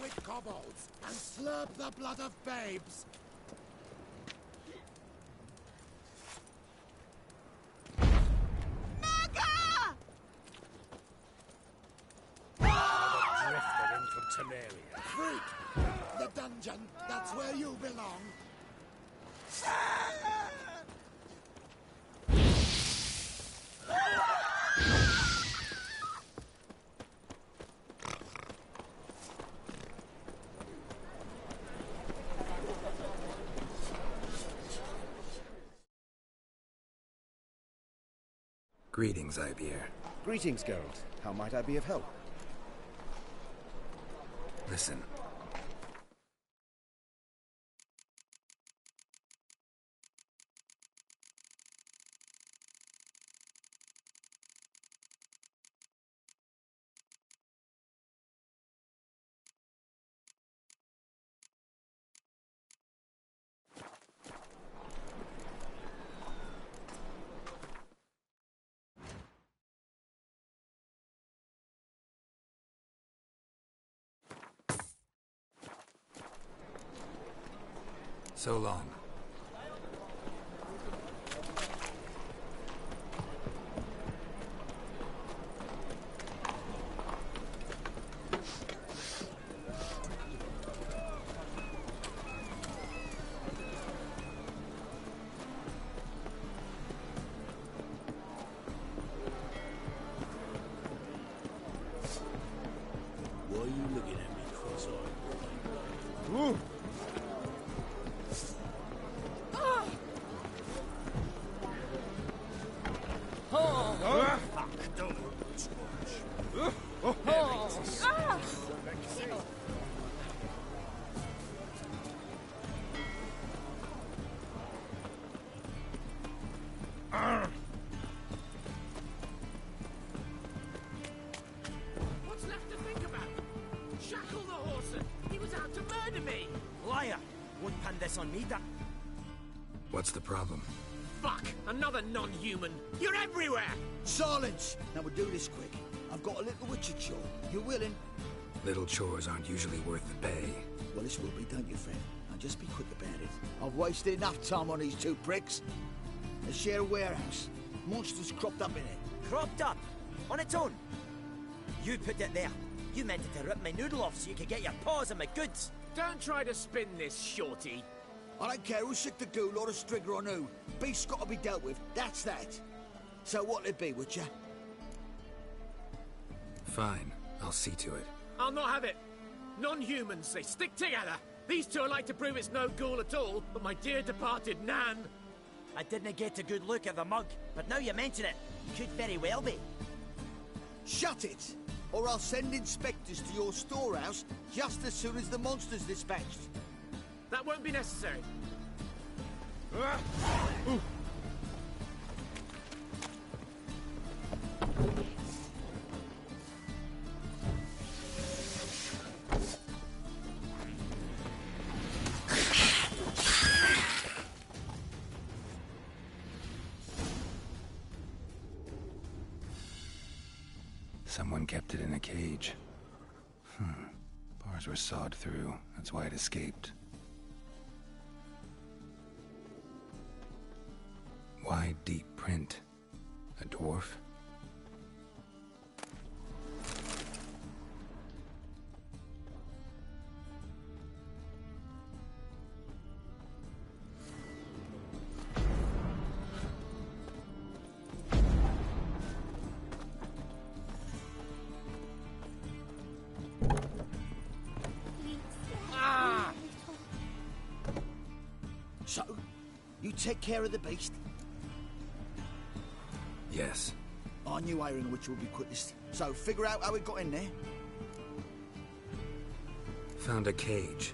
with kobolds and slurp the blood of babes. Drifted in from Temeria. Freak! The dungeon, that's where you belong. Greetings, Ibeer. Greetings, Geralt. How might I be of help? Listen. So long. Why are you looking at me cross-eyed? Ooh. What's left to think about? Shackle the horse! He was out to murder me! Liar! Won't pin this on me, Dan. What's the problem? Fuck! Another non-human! You're everywhere! Silence! Now we'll do this quick. I've got a little witcher chore. You willing? Little chores aren't usually worth the pay. Well, this will be, don't you, friend? Now just be quick about it. I've wasted enough time on these two pricks. They share a warehouse. Monsters cropped up in it. Cropped up? On its own? You put it there. You meant it to rip my noodle off so you could get your paws on my goods. Don't try to spin this, shorty. I don't care who's sick the ghoul or the strigger on who. Beast's got to be dealt with. That's that. So what'll it be, Witcher? Fine, I'll see to it. I'll not have it. Non-humans, they stick together. These two are like to prove it's no ghoul at all, but my dear departed Nan. I didn't get a good look at the mug, but now you mention it, could very well be. Shut it! Or I'll send inspectors to your storehouse just as soon as the monster's dispatched. That won't be necessary. Someone kept it in a cage. Bars were sawed through. That's why it escaped. Wide, deep print. A dwarf? So, you take care of the beast? Yes. I knew hiring a witcher would be quickest. So, figure out how it got in there. Found a cage.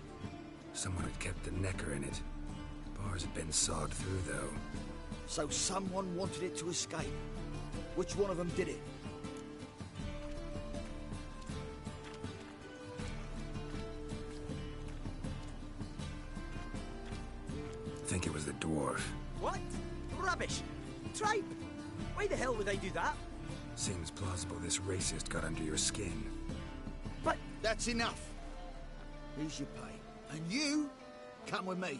Someone had kept the necker in it. Bars had been sawed through, though. So someone wanted it to escape. Which one of them did it? I think it was the dwarf. What? Rubbish! Tripe! Why the hell would I do that? Seems plausible this racist got under your skin. But That's enough. Here's your pay. And you, come with me.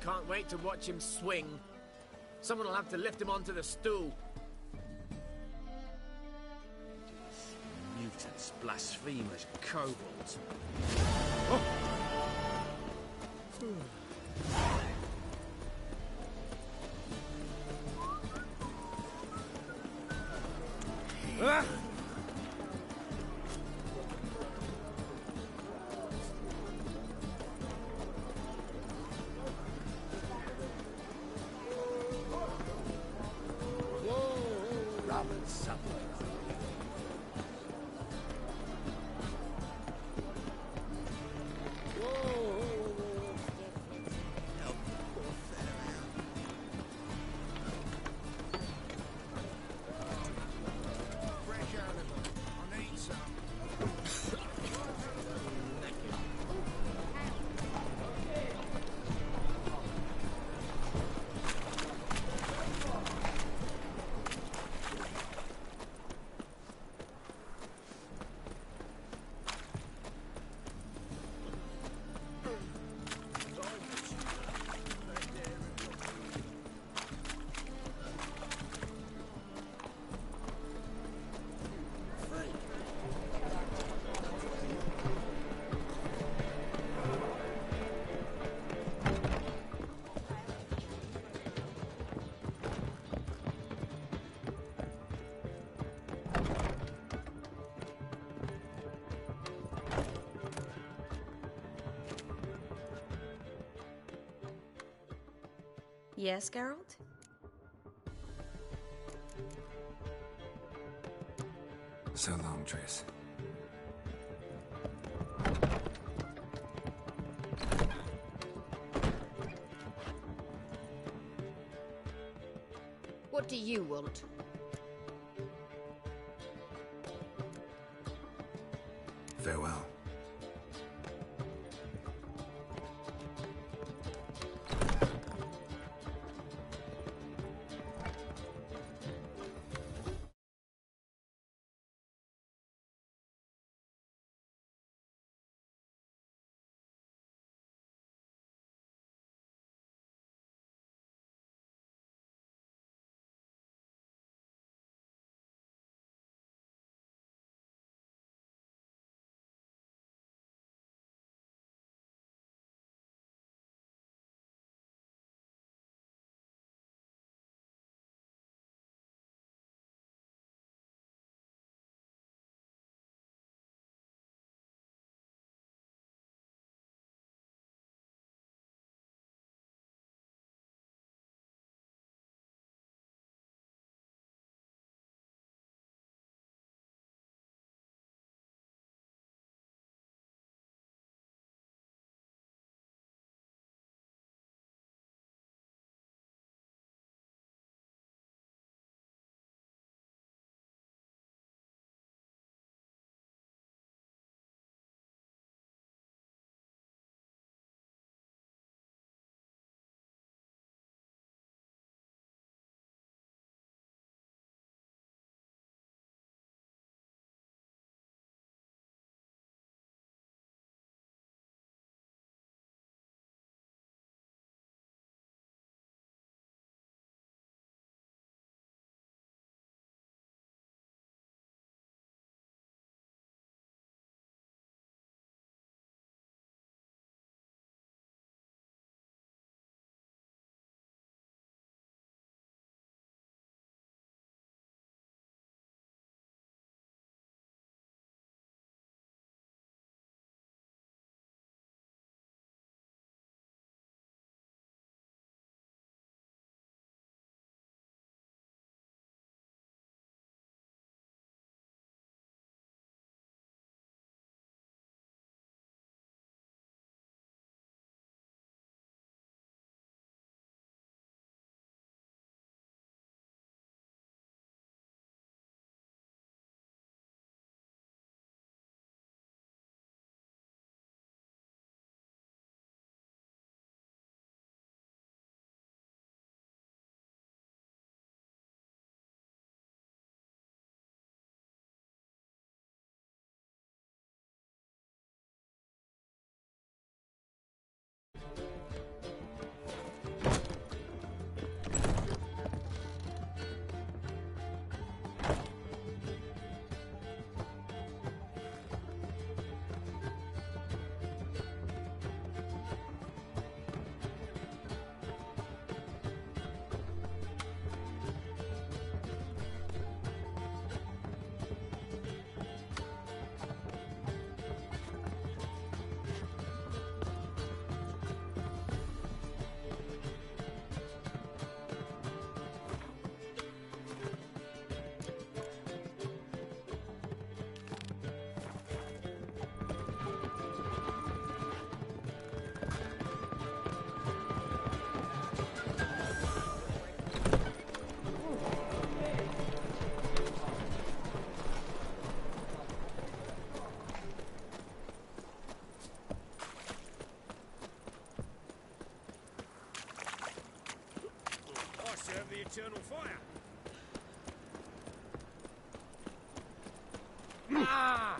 Can't wait to watch him swing. Someone will have to lift him onto the stool. Mutants, blasphemers, kobolds. Robert something. Fresh animal. I need some. Yes, Geralt? So long, Triss. What do you want? Farewell. Ah!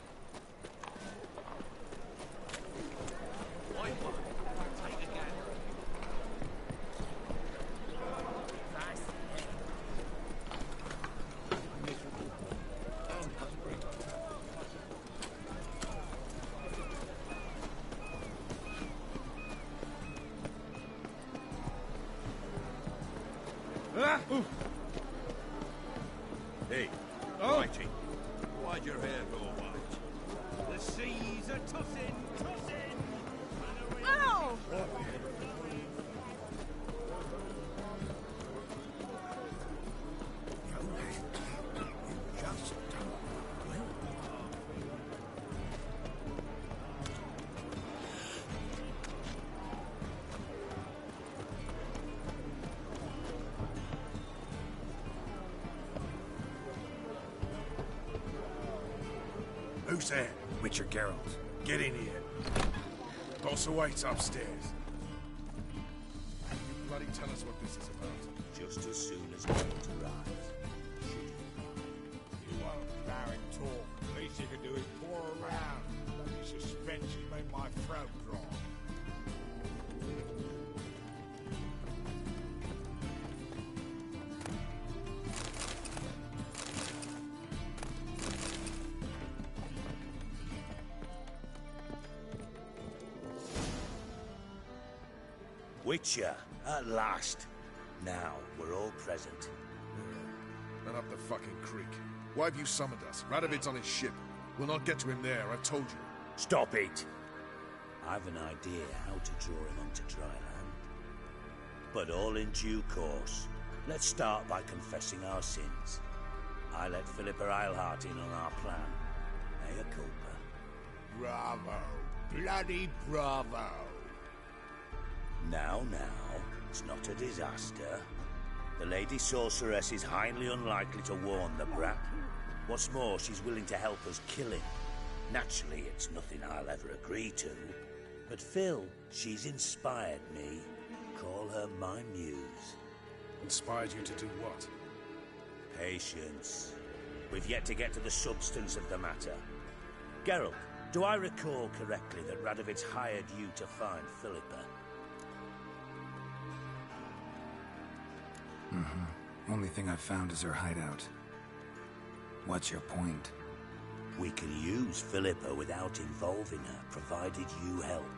Hey, Whitey. Why'd your hair go white? The seas are tossing, tossing! Ow! Just Who's there? Witcher Geralt. Get in here. Boss awaits upstairs. You bloody tell us what this is about. Just as soon as Geralt arrives. You won't Baron talk. Least you can do is pour around. Bloody suspense has made my throat dry. Witcher, at last. Now, we're all present. And up the fucking creek. Why have you summoned us? Radovid's on his ship. We'll not get to him there, I've told you. Stop it! I've an idea how to draw him onto dry land. But all in due course. Let's start by confessing our sins. I let Philippa Eilhart in on our plan. Mea culpa. Bravo. Bloody bravo. Now, it's not a disaster. The Lady Sorceress is highly unlikely to warn the brat. What's more, she's willing to help us kill him. Naturally, it's nothing I'll ever agree to. But Phil, she's inspired me. Call her my muse. Inspired you to do what? Patience. We've yet to get to the substance of the matter. Geralt, do I recall correctly that Radovid's hired you to find Philippa? Only thing I've found is her hideout. What's your point? We can use Philippa without involving her, provided you help.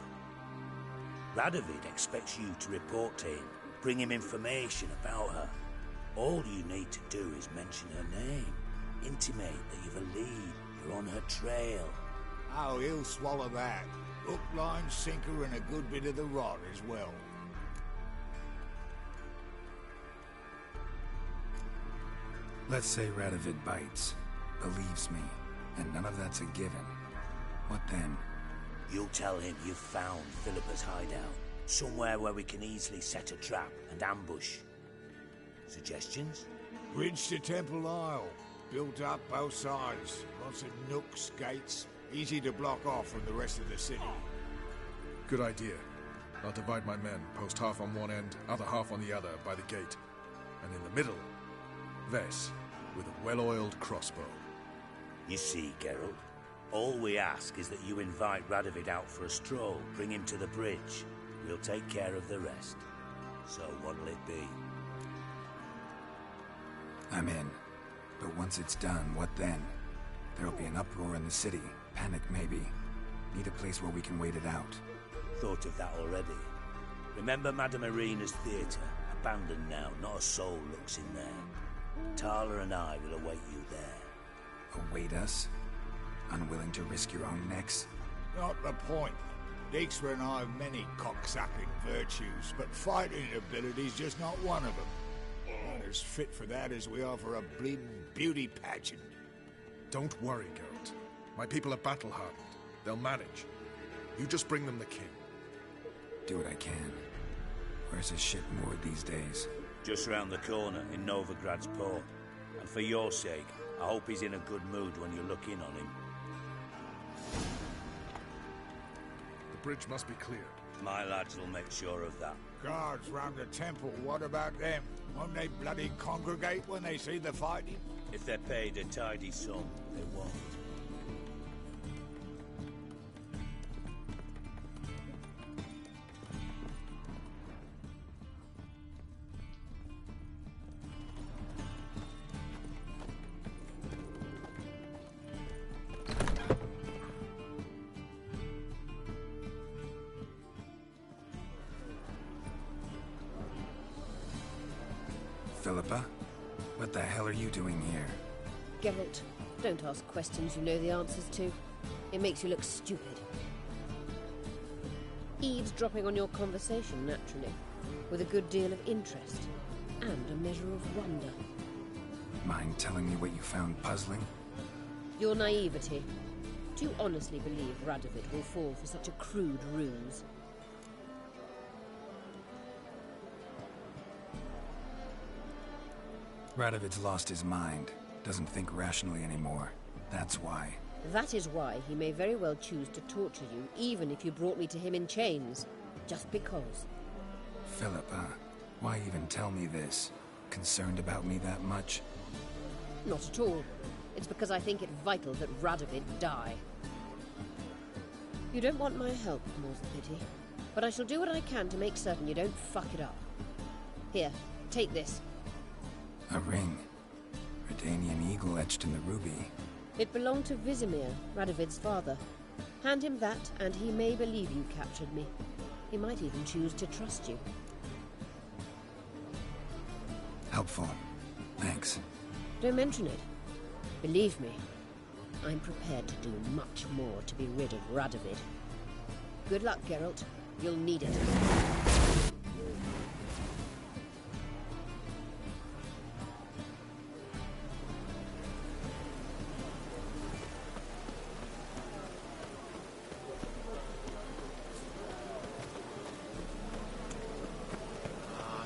Radovid expects you to report to him, bring him information about her. All you need to do is mention her name, intimate that you've a lead, you're on her trail. Oh, he'll swallow that. Hook, line, sinker, and a good bit of the rod as well. Let's say Radovid bites, believes me, and none of that's a given. What then? You'll tell him you've found Philippa's hideout, somewhere where we can easily set a trap and ambush. Suggestions? Bridge to Temple Isle. Built up both sides. Lots of nooks, gates. Easy to block off from the rest of the city. Good idea. I'll divide my men, post half on one end, other half on the other, by the gate. And in the middle, Ves, with a well-oiled crossbow. You see, Geralt, all we ask is that you invite Radovid out for a stroll, bring him to the bridge. We'll take care of the rest. So what'll it be? I'm in. But once it's done, what then? There'll be an uproar in the city. Panic, maybe. Need a place where we can wait it out. Thought of that already. Remember Madame Irina's theatre? Abandoned now, not a soul looks in there. Tala and I will await you there. Await us? Unwilling to risk your own necks? Not the point. Dijkstra and I have many cocksucking virtues, but fighting ability's just not one of them. Not as fit for that as we are for a bleeding beauty pageant. Don't worry, Geralt. My people are battle-hardened. They'll manage. You just bring them the king. Do what I can. Where's his ship moored these days? Just round the corner, in Novigrad's port. And for your sake, I hope he's in a good mood when you look in on him. The bridge must be cleared. My lads will make sure of that. Guards round the temple, what about them? Won't they bloody congregate when they see the fighting? If they're paid a tidy sum, they won't. What the hell are you doing here? Geralt, don't ask questions you know the answers to. It makes you look stupid. Eavesdropping on your conversation, naturally, with a good deal of interest, and a measure of wonder. Mind telling me what you found puzzling? Your naivety. Do you honestly believe Radovid will fall for such a crude ruse? Radovid's lost his mind. Doesn't think rationally anymore. That's why. That is why he may very well choose to torture you, even if you brought me to him in chains. Just because. Philippa, why even tell me this? Concerned about me that much? Not at all. It's because I think it vital that Radovid die. You don't want my help, more's the pity. But I shall do what I can to make certain you don't fuck it up. Here, take this. A ring. Redanian eagle etched in the ruby. It belonged to Vizimir, Radovid's father. Hand him that, and he may believe you captured me. He might even choose to trust you. Helpful. Thanks. Don't mention it. Believe me, I'm prepared to do much more to be rid of Radovid. Good luck, Geralt. You'll need it.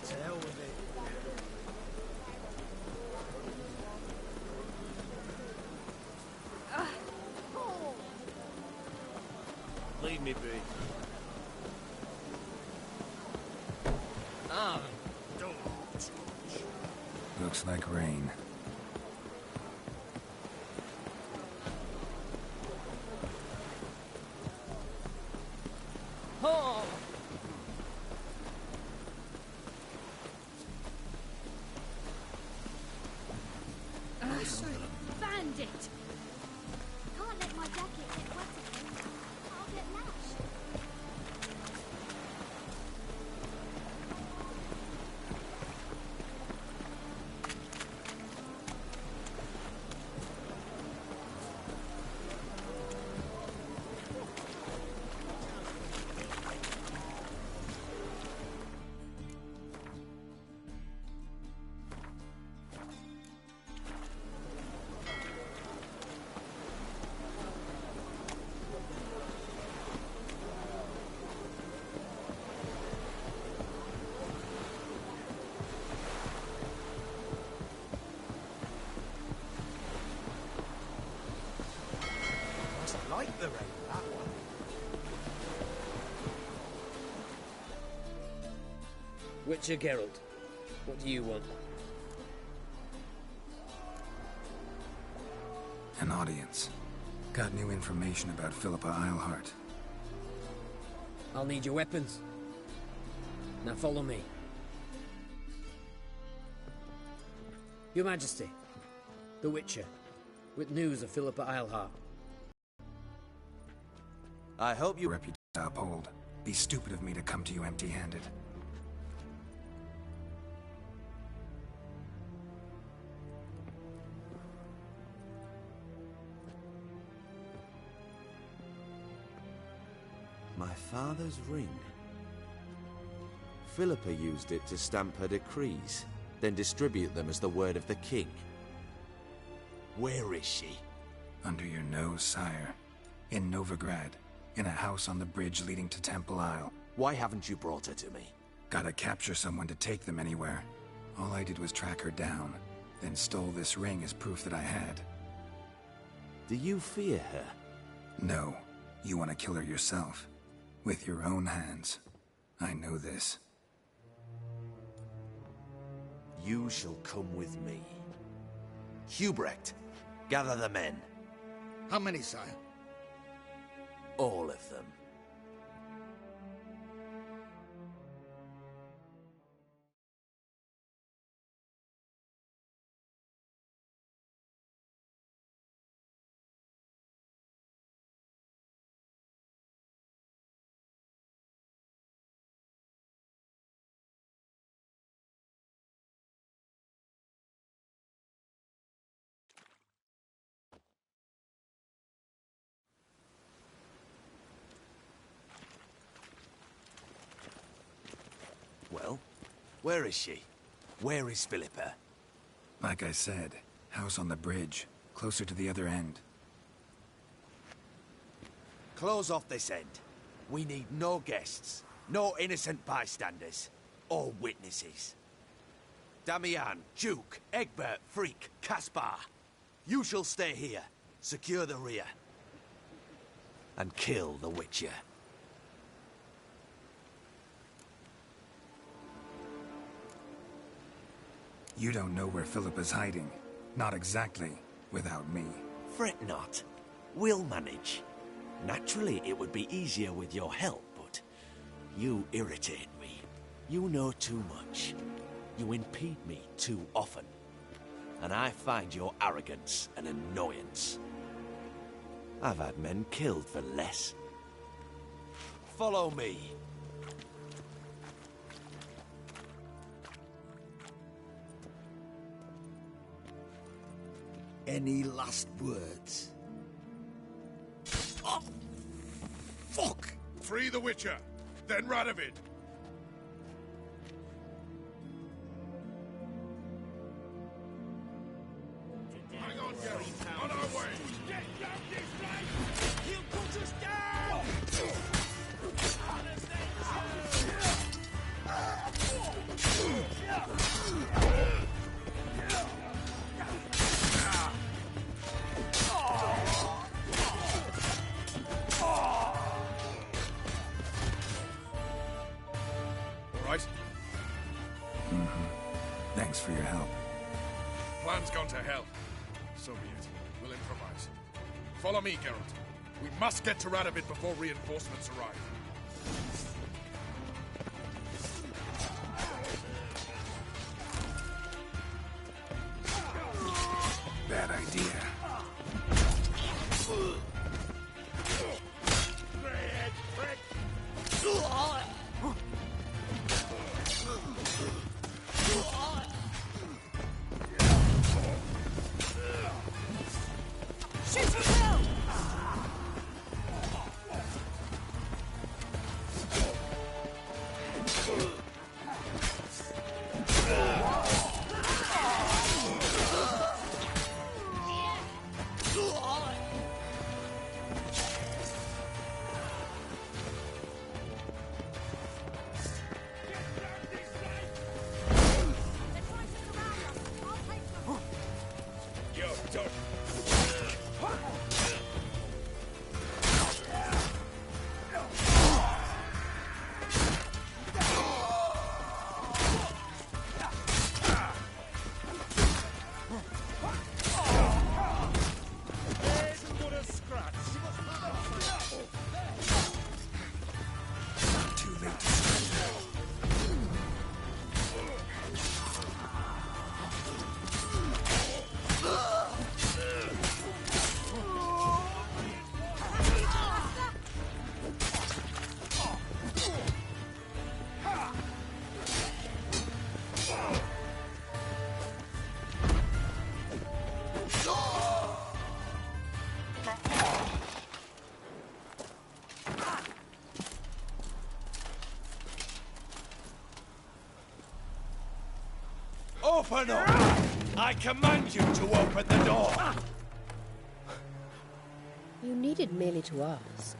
To hell with it. Leave me be. Ah, don't. Looks like rain. Oh! Bandit! Can't let my jacket get wet again. I'll get lashed. Like the rain, that one. Witcher Geralt, what do you want? An audience. Got new information about Philippa Eilhart. I'll need your weapons. Now follow me. Your Majesty, the Witcher, with news of Philippa Eilhart. I hope you reputation to uphold. Be stupid of me to come to you empty-handed. My father's ring. Philippa used it to stamp her decrees, then distribute them as the word of the king. Where is she? Under your nose, sire. In Novigrad. In a house on the bridge leading to Temple Isle. Why haven't you brought her to me? Gotta capture someone to take them anywhere. All I did was track her down, then stole this ring as proof that I had. Do you fear her? No. You want to kill her yourself. With your own hands. I know this. You shall come with me. Hubrecht, gather the men. How many, sire? All of them. Where is she? Where is Philippa? Like I said, house on the bridge, closer to the other end. Close off this end. We need no guests, no innocent bystanders, or witnesses. Damian, Duke, Egbert, Freak, Caspar. You shall stay here, secure the rear, and kill the Witcher. You don't know where Philippa's hiding. Not exactly, without me. Fret not. We'll manage. Naturally, it would be easier with your help, but you irritate me. You know too much. You impede me too often. And I find your arrogance an annoyance. I've had men killed for less. Follow me. Any last words? Oh, fuck! Free the Witcher, then Radovid. Hang on, Geralt. On our way. Get down this place! He'll put us down! Right? Thanks for your help. Plan's gone to hell. So be it. We'll improvise. Follow me, Geralt. We must get to Radovid before reinforcements arrive. Bad idea. Open up! I command you to open the door! You needed merely to ask.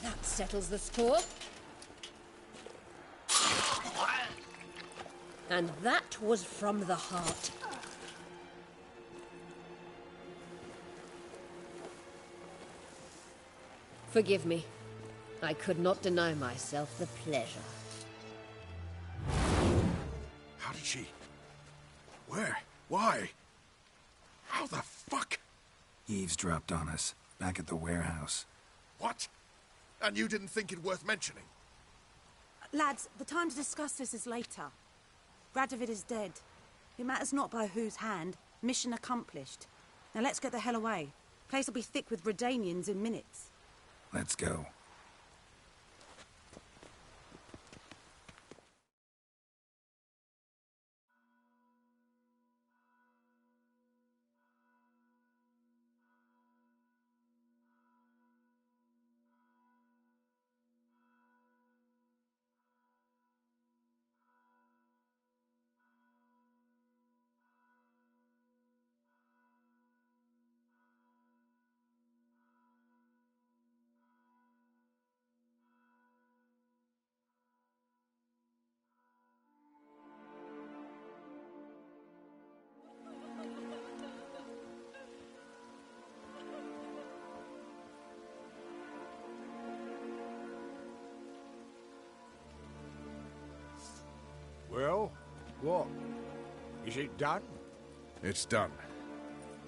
That settles the score. And that was from the heart. Forgive me. I could not deny myself the pleasure. How did she... Where? Why? How the fuck? Eavesdropped on us, back at the warehouse. What? And you didn't think it worth mentioning? Lads, the time to discuss this is later. Radovid is dead. It matters not by whose hand. Mission accomplished. Now let's get the hell away. Place will be thick with Redanians in minutes. Let's go. Well, what? Is it done? It's done.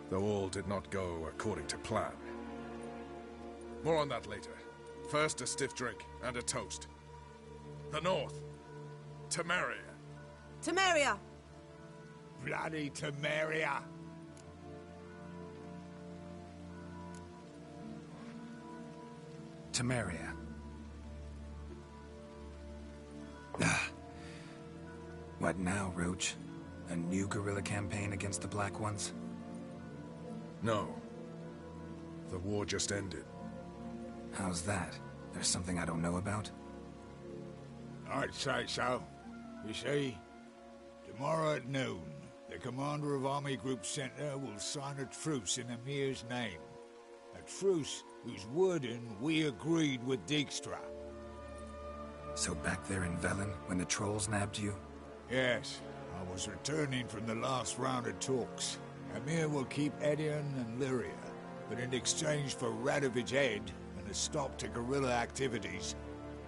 Though all did not go according to plan. More on that later. First, a stiff drink and a toast. The North. Temeria. Temeria! Bloody Temeria! Temeria. What now, Roach? A new guerrilla campaign against the Black Ones? No. The war just ended. How's that? There's something I don't know about? I'd say so. You see, tomorrow at noon, the commander of Army Group Center will sign a truce in Emir's name. A truce whose wording we agreed with Dijkstra. So back there in Velen, when the trolls nabbed you? Yes, I was returning from the last round of talks. Emir will keep Edion and Lyria, but in exchange for Radovid's head and a stop to guerrilla activities,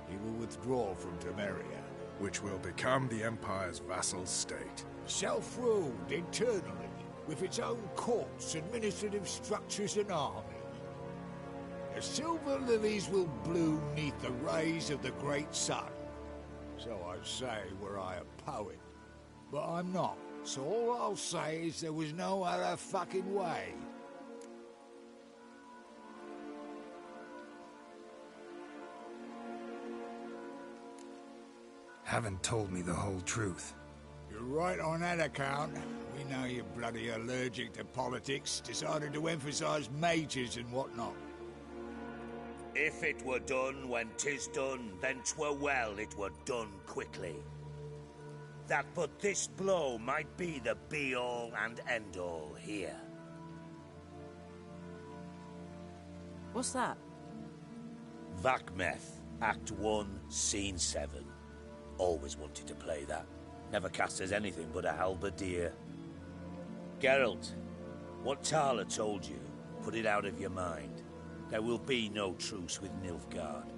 he will withdraw from Temeria. Which will become the Empire's vassal state. Self-ruled internally, with its own courts, administrative structures and army. The silver lilies will bloom neath the rays of the great sun. So I'd say were I a poet. But I'm not, so all I'll say is there was no other fucking way. Haven't told me the whole truth. You're right on that account. We know you're bloody allergic to politics, decided to emphasize majors and whatnot. If it were done when 'tis done, then 'twere well it were done quickly. That but this blow might be the be-all and end-all here. What's that? Vakmeth, Act 1, Scene 7. Always wanted to play that. Never cast as anything but a halberdier. Geralt, what Tala told you, put it out of your mind. There will be no truce with Nilfgaard.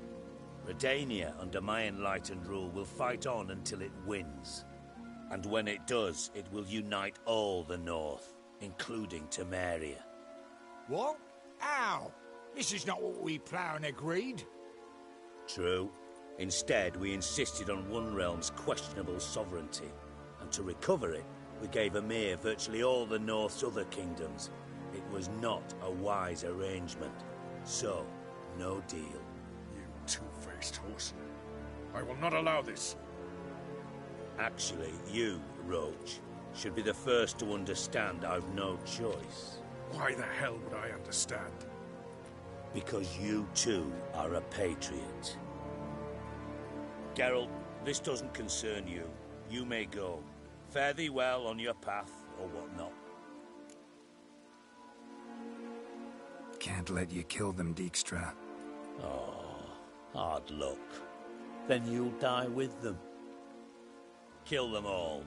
Redania, under my enlightened rule, will fight on until it wins. And when it does, it will unite all the North, including Temeria. What? Ow! This is not what we planned and agreed. True. Instead, we insisted on one realm's questionable sovereignty, and to recover it, we gave Emir virtually all the North's other kingdoms. It was not a wise arrangement. So, no deal. You two-faced horse. I will not allow this. Actually, you, Roach, should be the first to understand I've no choice. Why the hell would I understand? Because you too are a patriot. Geralt, this doesn't concern you. You may go. Fare thee well on your path, or whatnot. Can't let you kill them, Dijkstra. Oh, hard luck. Then you'll die with them. Kill them all.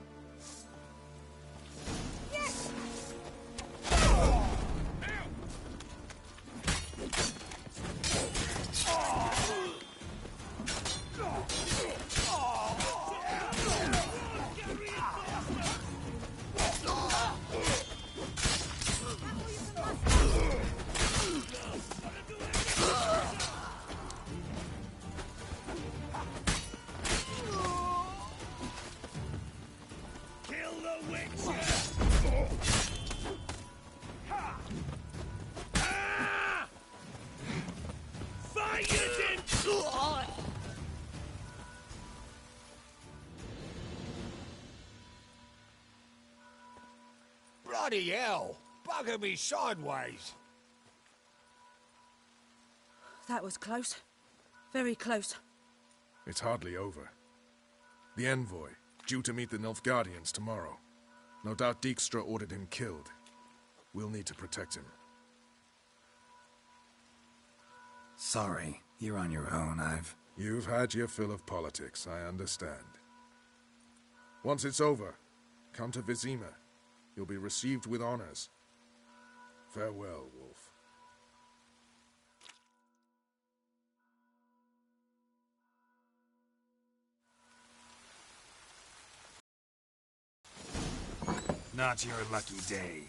Bloody hell! Bugger me sideways! That was close. Very close. It's hardly over. The envoy, due to meet the Nilfgaardians tomorrow. No doubt Dijkstra ordered him killed. We'll need to protect him. Sorry, you're on your own. You've had your fill of politics, I understand. Once it's over, come to Vizima. You'll be received with honors. Farewell, Wolf. Not your lucky day.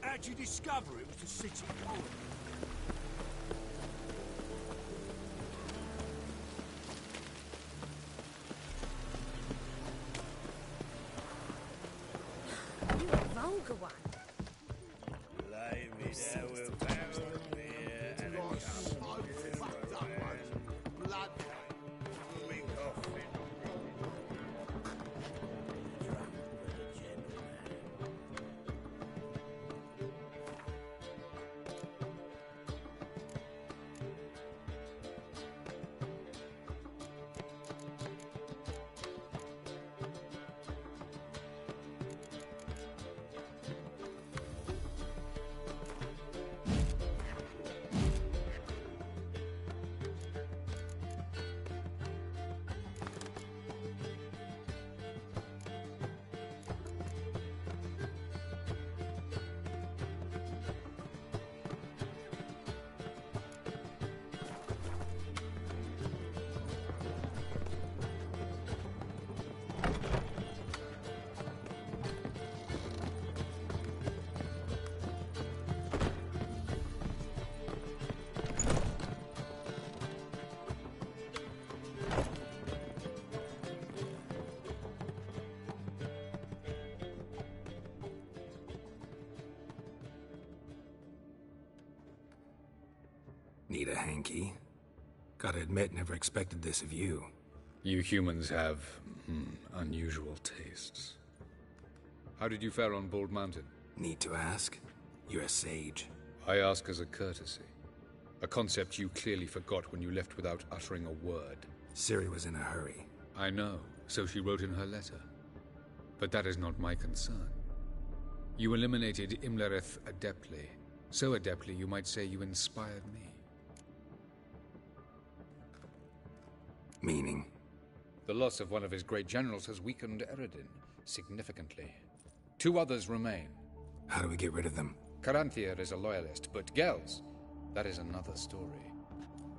How'd you discover it was the city colony? You a vulgar one. Blimey, there we're barrel beer and a cup. Blood. We coffee. Need a hanky? Gotta admit, never expected this of you. You humans have, unusual tastes. How did you fare on Bald Mountain? Need to ask? You're a sage. I ask as a courtesy. A concept you clearly forgot when you left without uttering a word. Ciri was in a hurry. I know, so she wrote in her letter. But that is not my concern. You eliminated Imlerith adeptly. So adeptly, you might say you inspired me. Meaning? The loss of one of his great generals has weakened Eredin significantly. 2 others remain. How do we get rid of them? Caranthier is a loyalist, but Gels, that is another story.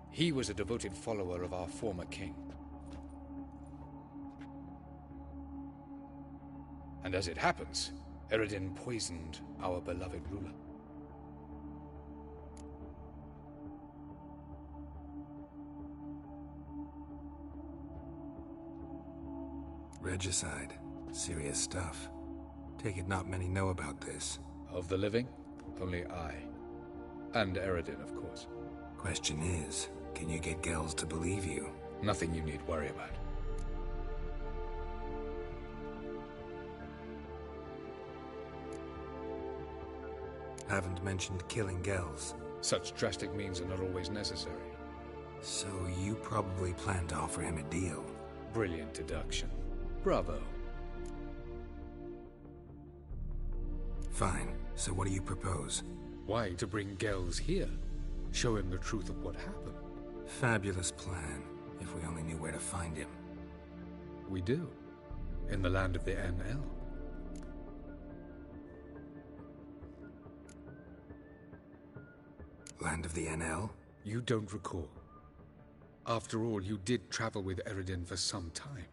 He was a devoted follower of our former king. And as it happens, Eredin poisoned our beloved ruler. Regicide. Serious stuff. Take it not many know about this. Of the living, only I. And Eredin, of course. Question is, can you get Gels to believe you? Nothing you need worry about. Haven't mentioned killing Gels. Such drastic means are not always necessary. So you probably plan to offer him a deal. Brilliant deduction. Bravo. Fine. So what do you propose? Why, to bring Gels here. Show him the truth of what happened. Fabulous plan, if we only knew where to find him. We do. In the land of the NL. Land of the NL? You don't recall. After all, you did travel with Eredin for some time.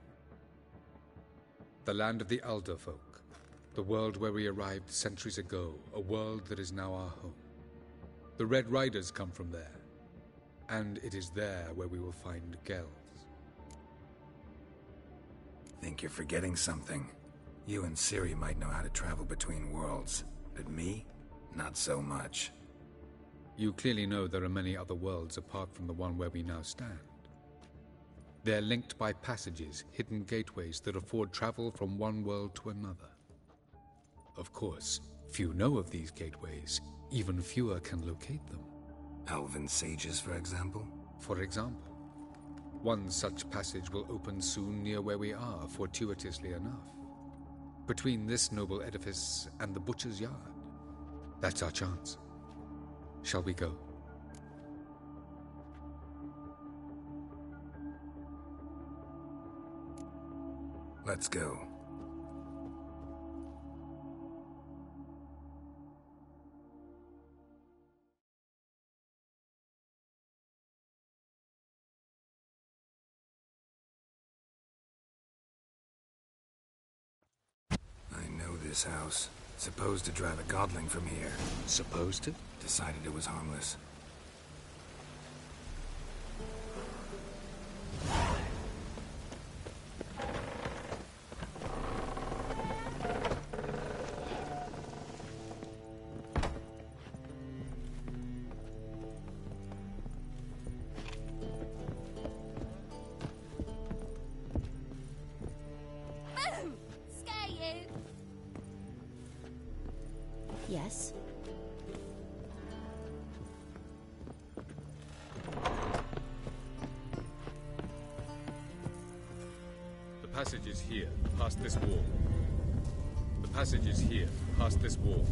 The land of the Alder folk. The world where we arrived centuries ago. A world that is now our home. The Red Riders come from there. And it is there where we will find Gells. Think you're forgetting something. You and Ciri might know how to travel between worlds. But me? Not so much. You clearly know there are many other worlds apart from the one where we now stand. They're linked by passages, hidden gateways that afford travel from one world to another. Of course, few know of these gateways. Even fewer can locate them. Elven sages, for example? For example. One such passage will open soon near where we are, fortuitously enough. Between this noble edifice and the butcher's yard. That's our chance. Shall we go? Let's go. I know this house. Supposed to drive a godling from here. Supposed to? Decided it was harmless. Boom! Scare you! Yes? The passage is here, past this wall. The passage is here, past this wall.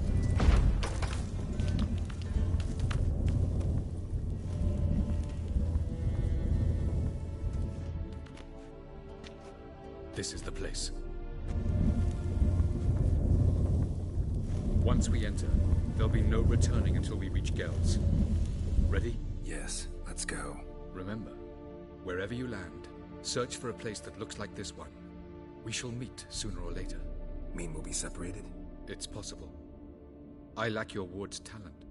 This is the place. Once we enter, there'll be no returning until we reach Gells. Ready? Yes, let's go. Remember, wherever you land, search for a place that looks like this one. We shall meet sooner or later. Mean we'll be separated? It's possible. I lack your ward's talent.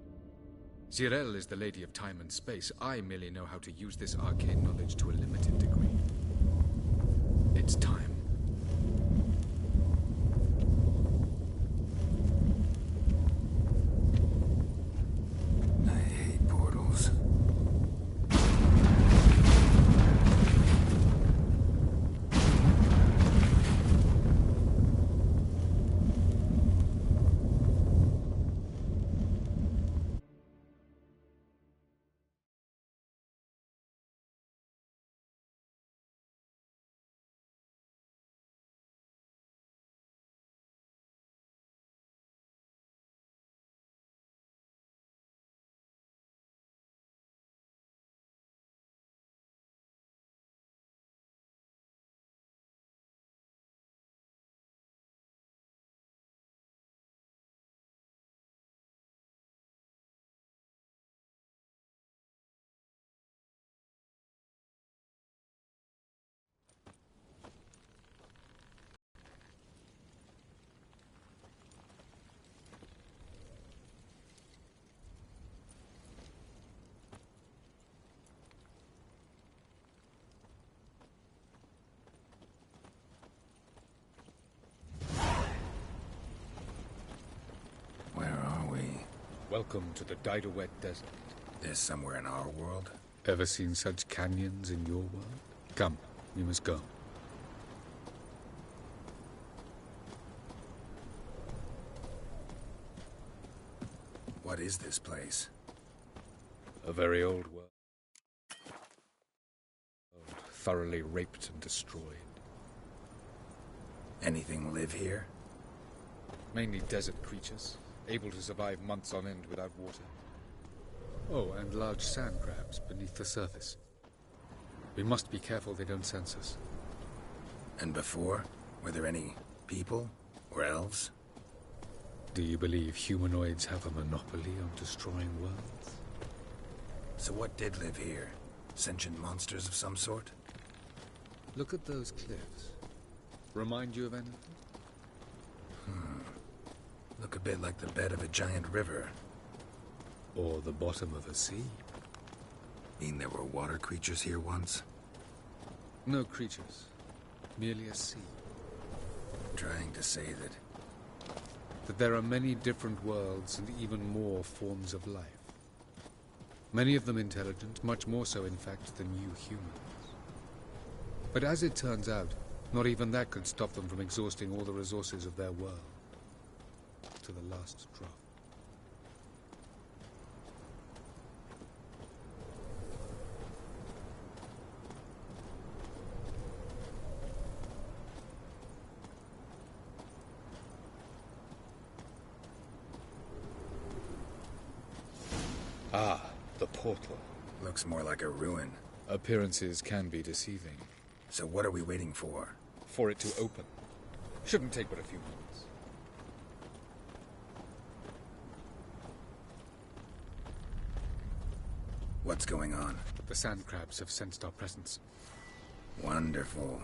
Zirel is the Lady of Time and Space. I merely know how to use this arcane knowledge to a limited degree. It's time. I hate portals. Welcome to the Didowet Desert. This somewhere in our world? Ever seen such canyons in your world? Come, we must go. What is this place? A very old world. Thoroughly raped and destroyed. Anything live here? Mainly desert creatures, able to survive months on end without water. Oh, and large sand crabs beneath the surface. We must be careful they don't sense us. And before? Were there any people? Or elves? Do you believe humanoids have a monopoly on destroying worlds? So what did live here? Sentient monsters of some sort? Look at those cliffs. Remind you of anything? Look a bit like the bed of a giant river. Or the bottom of a sea. Mean there were water creatures here once? No creatures. Merely a sea. Trying to say that there are many different worlds and even more forms of life. Many of them intelligent, much more so in fact than you humans. But as it turns out, not even that could stop them from exhausting all the resources of their world. To the last drop. Ah, the portal. Looks more like a ruin. Appearances can be deceiving. So what are we waiting for? For it to open. Shouldn't take but a few minutes. What's going on? The sand crabs have sensed our presence. Wonderful.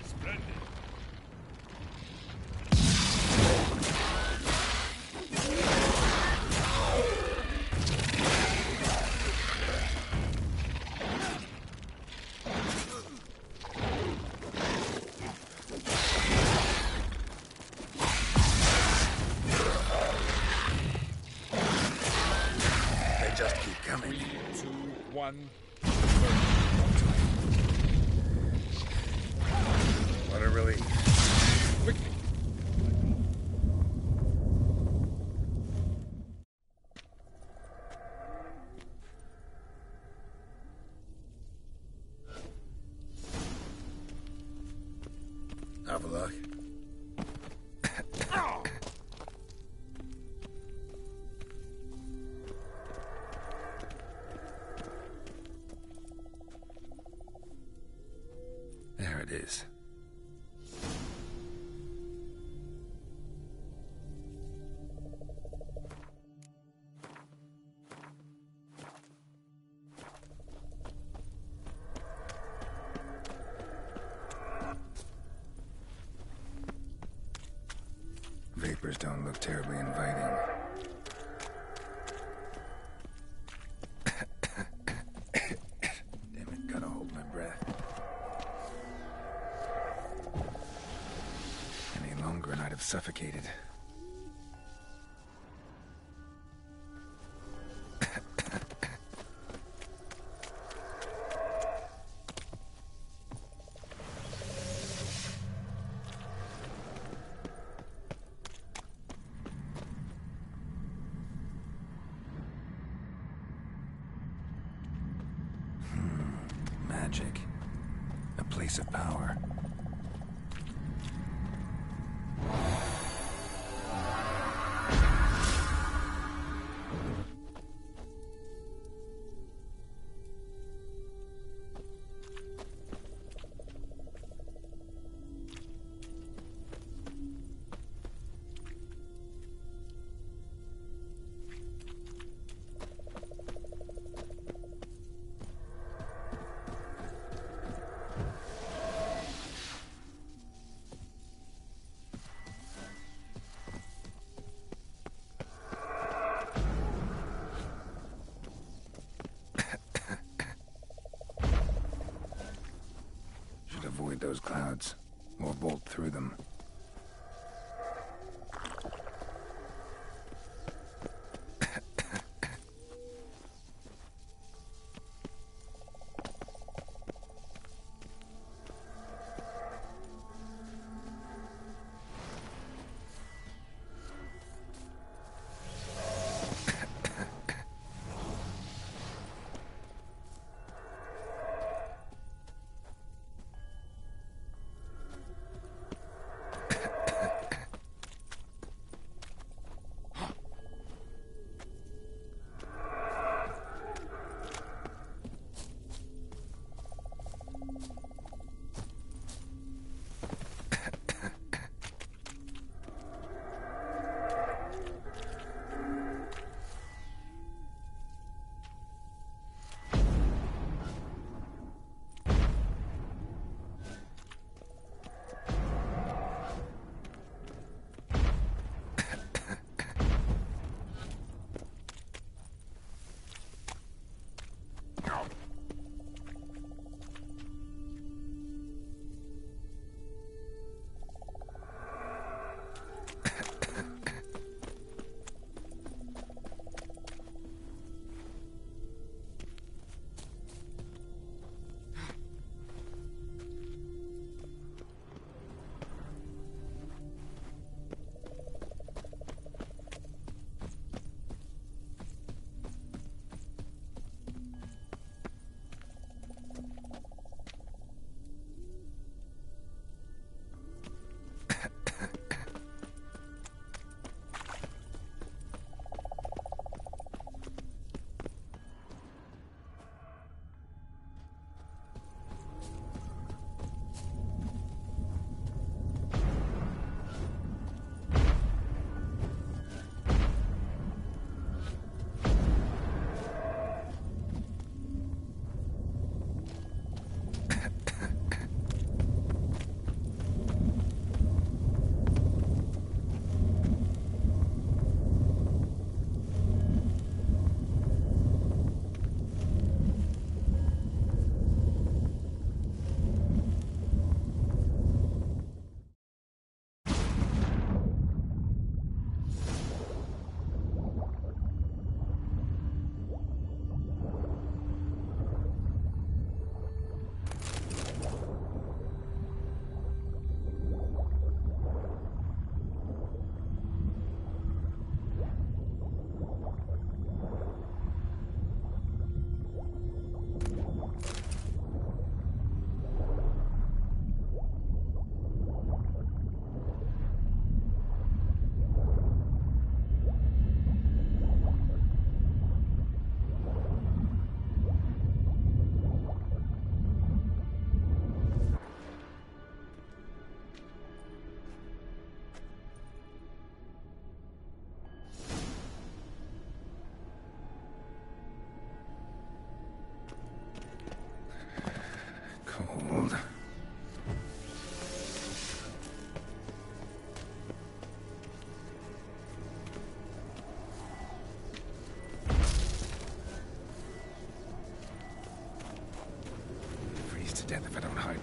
Splendid. What a relief. Quickly. Have a look. There it is. Vapors don't look terribly inviting. Damn it, gotta hold my breath. Any longer and I'd have suffocated. Magic. A place of power. Avoid those clouds, or bolt through them.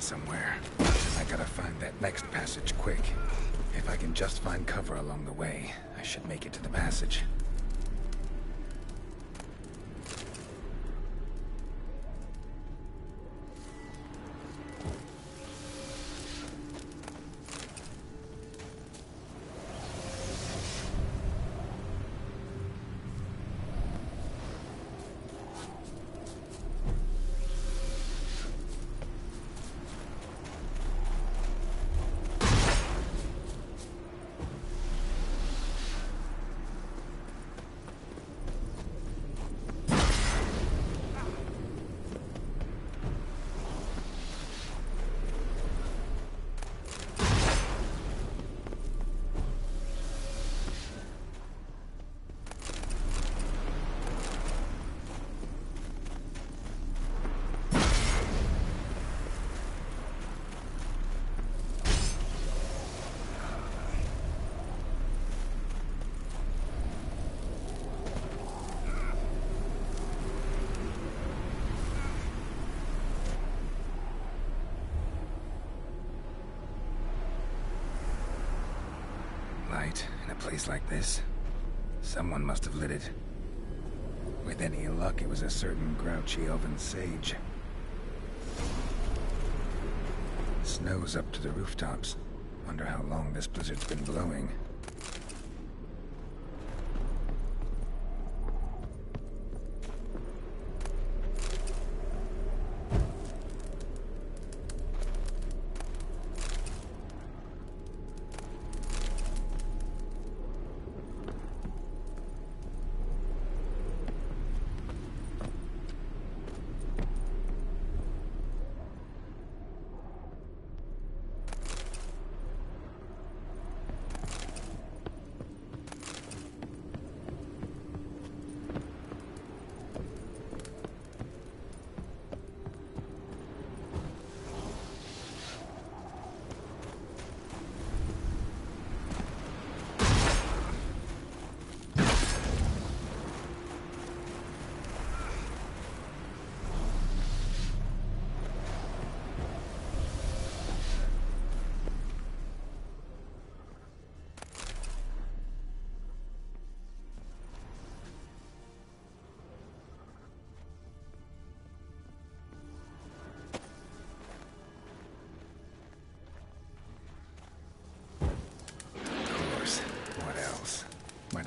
exit somewhere. I gotta find that next passage quick. If I can just find cover along the way, I should make it to the passage. Light in a place like this. Someone must have lit it. With any luck, it was a certain grouchy elven sage. Snow's up to the rooftops. Wonder how long this blizzard's been blowing.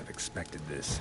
Expected this.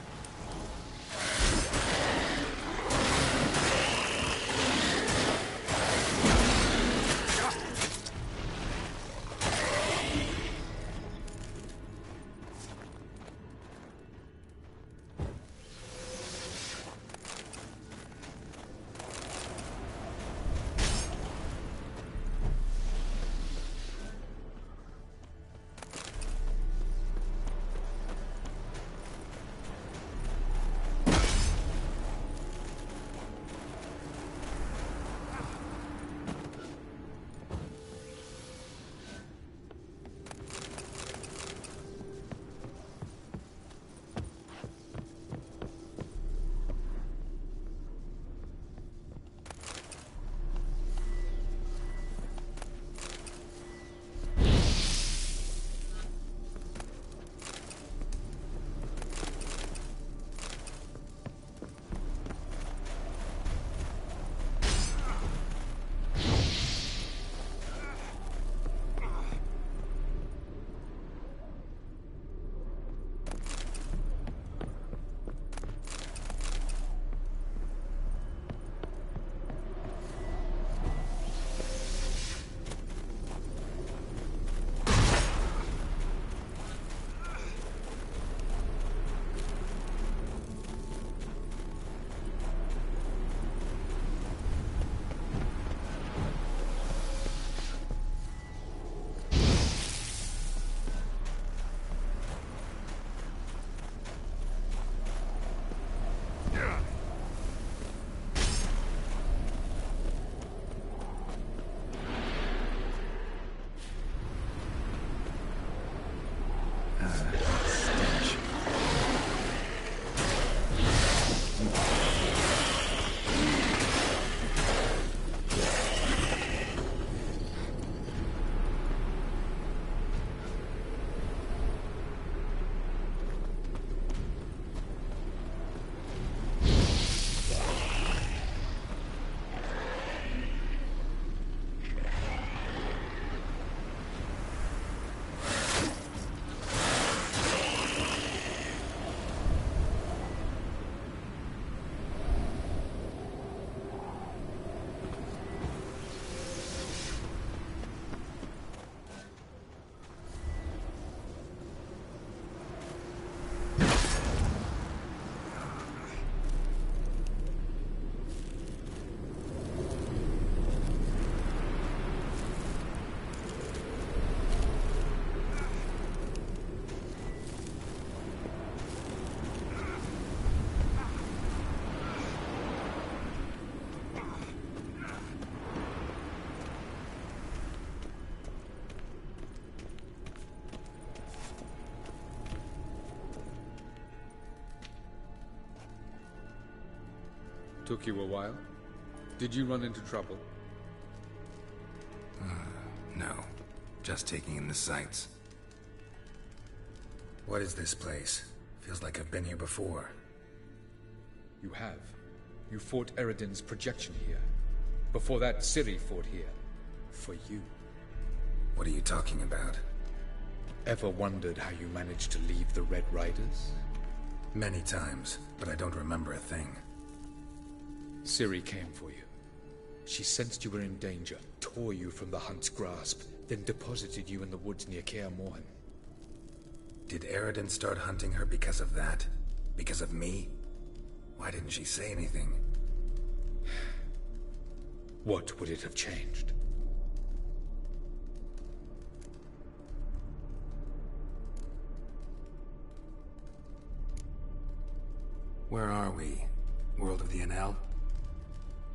Took you a while? Did you run into trouble? No. Just taking in the sights. What is this place? Feels like I've been here before. You have. You fought Eredin's projection here. Before that, Ciri fought here. For you. What are you talking about? Ever wondered how you managed to leave the Red Riders? Many times, but I don't remember a thing. Ciri came for you. She sensed you were in danger, tore you from the Hunt's grasp, then deposited you in the woods near Kaer Morhen. Did Eredin start hunting her because of that? Because of me? Why didn't she say anything? What would it have changed? Where are we? World of the NL?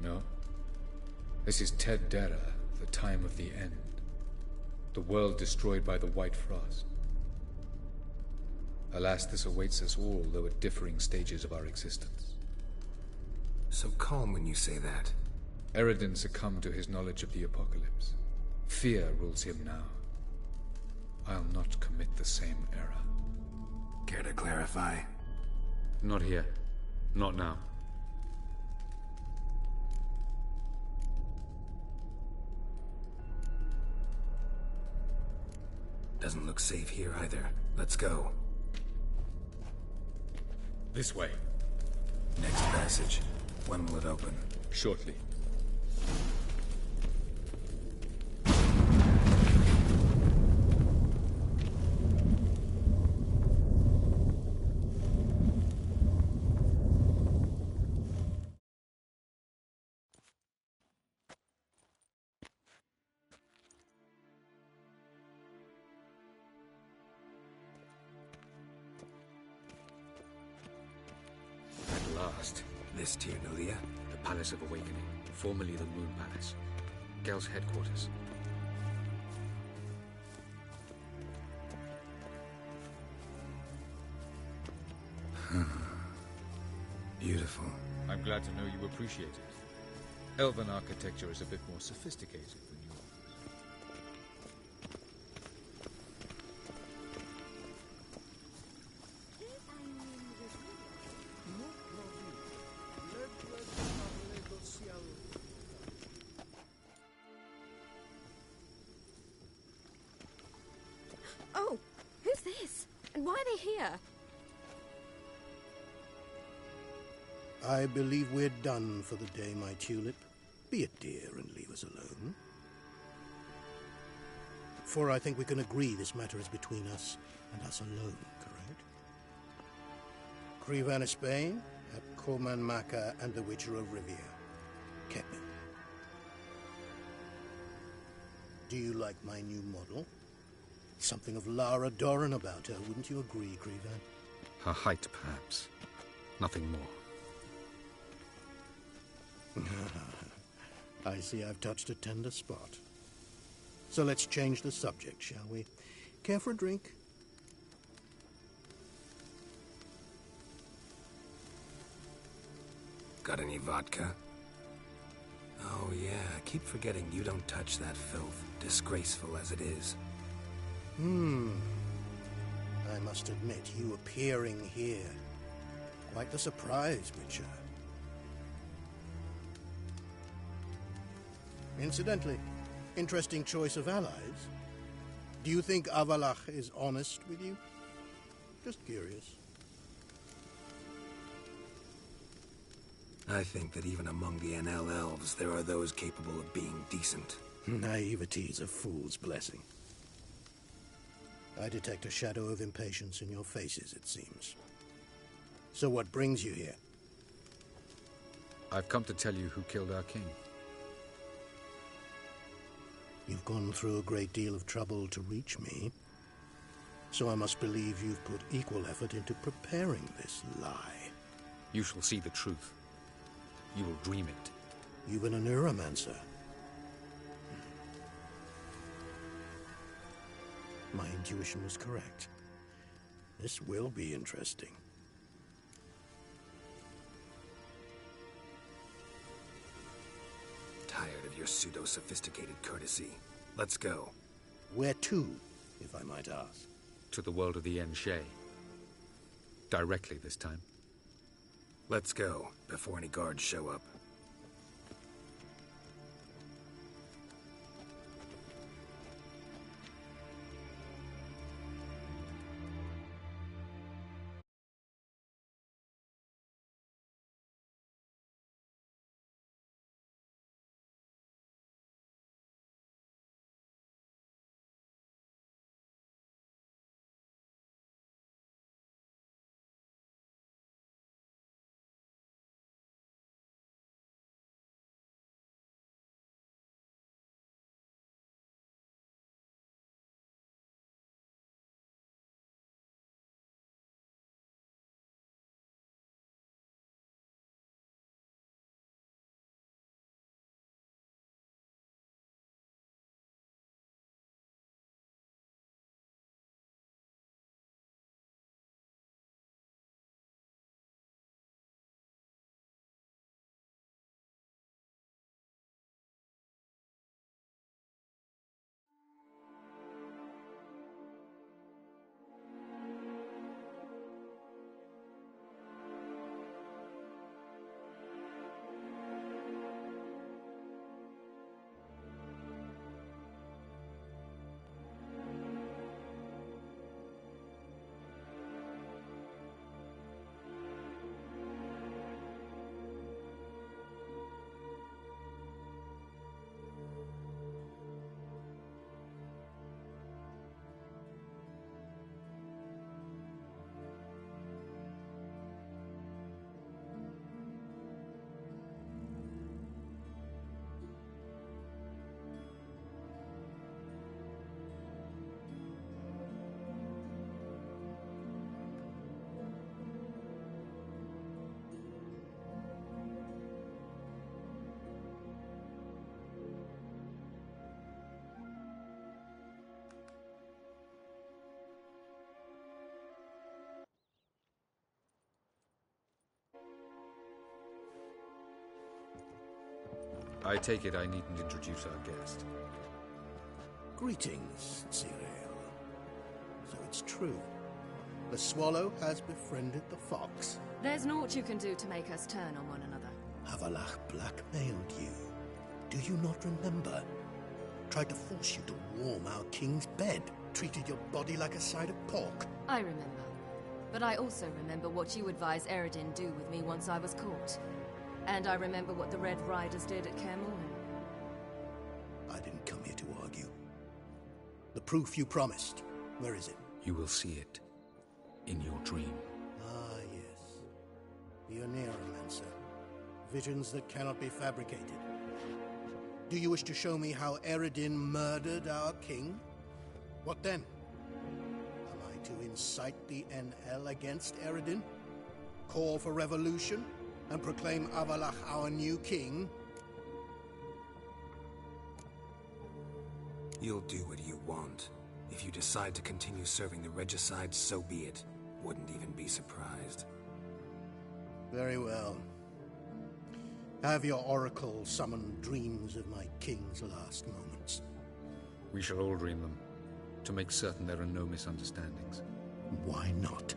No. This is Ted Dera, the time of the end. The world destroyed by the White Frost. Alas, this awaits us all, though at differing stages of our existence. So calm when you say that. Eredin succumbed to his knowledge of the apocalypse. Fear rules him now. I'll not commit the same error. Care to clarify? Not here. Not now. Doesn't look safe here either. Let's go. This way. Next passage. When will it open? Shortly. This Tirnalia? The Palace of Awakening, formerly the Moon Palace. Gel's headquarters. Beautiful. I'm glad to know you appreciate it. Elven architecture is a bit more sophisticated than yours. Oh, who's this? And why are they here? I believe we're done for the day, my tulip. Be a dear and leave us alone. For I think we can agree this matter is between us and us alone, correct? Crevan of Spain, Coman Maka, and the Witcher of Rivia. Kepin. Do you like my new model? Something of Lara Doran about her, wouldn't you agree, Crevan? Her height, perhaps. Nothing more. I see I've touched a tender spot. So let's change the subject, shall we? Care for a drink? Got any vodka? Oh yeah, I keep forgetting you don't touch that filth, disgraceful as it is. I must admit, you appearing here. Quite the surprise, Witcher. Incidentally, interesting choice of allies. Do you think Avalach is honest with you? Just curious. I think that even among the NL elves, there are those capable of being decent. Naivety is a fool's blessing. I detect a shadow of impatience in your faces, it seems. So what brings you here? I've come to tell you who killed our king. You've gone through a great deal of trouble to reach me. So I must believe you've put equal effort into preparing this lie. You shall see the truth. You will dream it. Even a neuromancer. My intuition was correct. This will be interesting. your pseudo-sophisticated courtesy. Let's go. Where to, if I might ask? To the world of the Enshe. Directly this time. Let's go, before any guards show up. I take it I needn't introduce our guest. Greetings, Cyril. So it's true. The swallow has befriended the fox. There's naught you can do to make us turn on one another. Avalach blackmailed you. Do you not remember? Tried to force you to warm our king's bed. Treated your body like a side of pork. I remember. But I also remember what you advised Eredin do with me once I was caught. And I remember what the Red Riders did at Kaer Morhen. I didn't come here to argue. The proof you promised, where is it? You will see it in your dream. Ah, yes. The Oneiromancer. Visions that cannot be fabricated. Do you wish to show me how Eredin murdered our king? What then? Am I to incite the NL against Eredin? Call for revolution? And proclaim Avalach our new king? You'll do what you want. If you decide to continue serving the regicide, so be it. Wouldn't even be surprised. Very well. Have your oracle summon dreams of my king's last moments. We shall all dream them, to make certain there are no misunderstandings. Why not?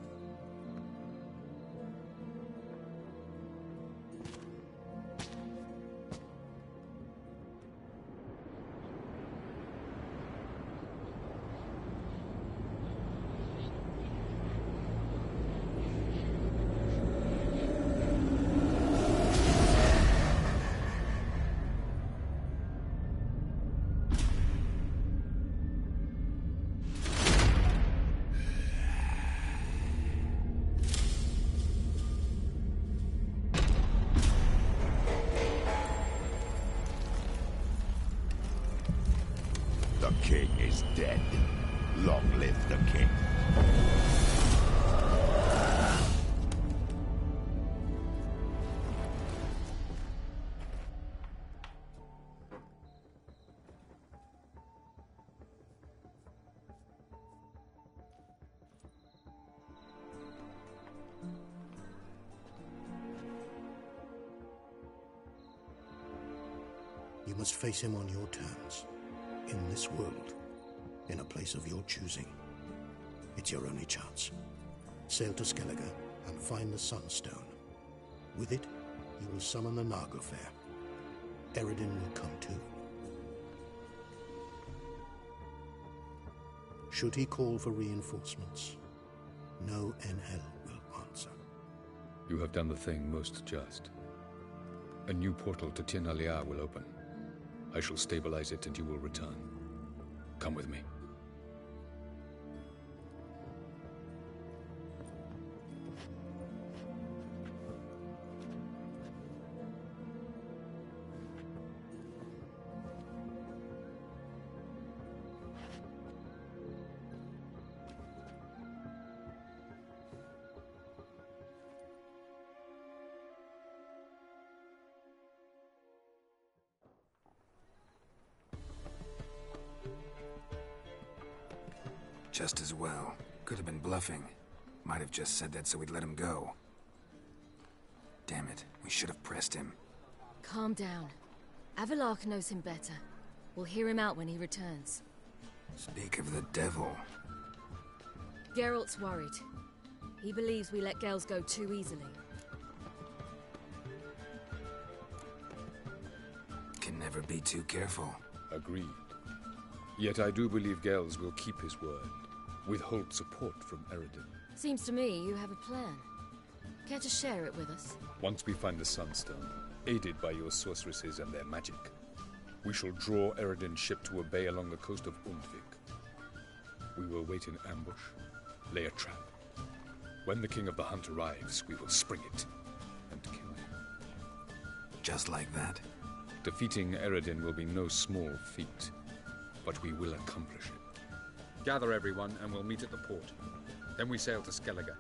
The king is dead. Long live the king. You must face him on your terms. In this world. In a place of your choosing. It's your only chance. Sail to Skellige and find the Sunstone. With it, you will summon the Naga Fair. Eredin will come too. Should he call for reinforcements, no Enhel will answer. You have done the thing most just. A new portal to Tir na Liar will open. I shall stabilize it and you will return. Come with me. Just as well. Could have been bluffing. Might have just said that so we'd let him go. Damn it, we should have pressed him. Calm down. Avalark knows him better. We'll hear him out when he returns. Speak of the devil. Geralt's worried. He believes we let girls go too easily. Can never be too careful. Agreed. Yet I do believe Gels will keep his word. Withhold support from Eredin. Seems to me you have a plan. Care to share it with us? Once we find the Sunstone, aided by your sorceresses and their magic, we shall draw Eredin's ship to a bay along the coast of Undvik. We will wait in ambush, lay a trap. When the King of the Hunt arrives, we will spring it and kill him. Just like that? Defeating Eredin will be no small feat, but we will accomplish it. Gather everyone, and we'll meet at the port. Then we sail to Skellige.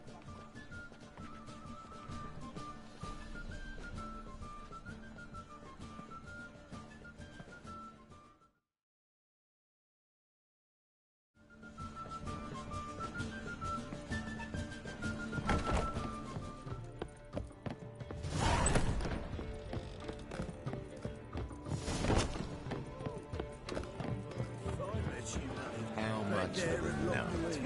How much of a nut?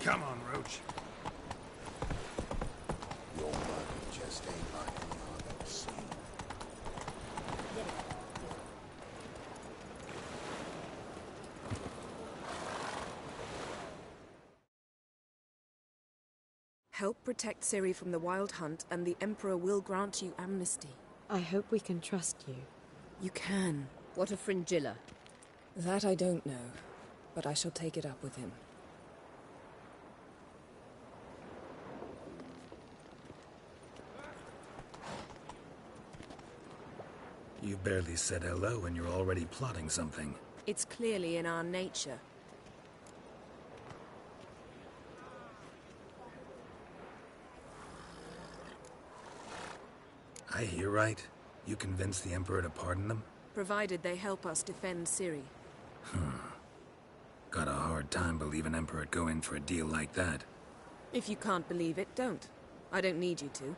Come on, Roach. Your money just ain't like any other seen. Help protect Ciri from the Wild Hunt, and the Emperor will grant you amnesty. I hope we can trust you. You can. What of Fringilla? That I don't know, but I shall take it up with him. You barely said hello and you're already plotting something. It's clearly in our nature. I hear right. You convinced the Emperor to pardon them? Provided they help us defend Ciri. Got a hard time believing Emperor'd go in for a deal like that. If you can't believe it, don't. I don't need you to.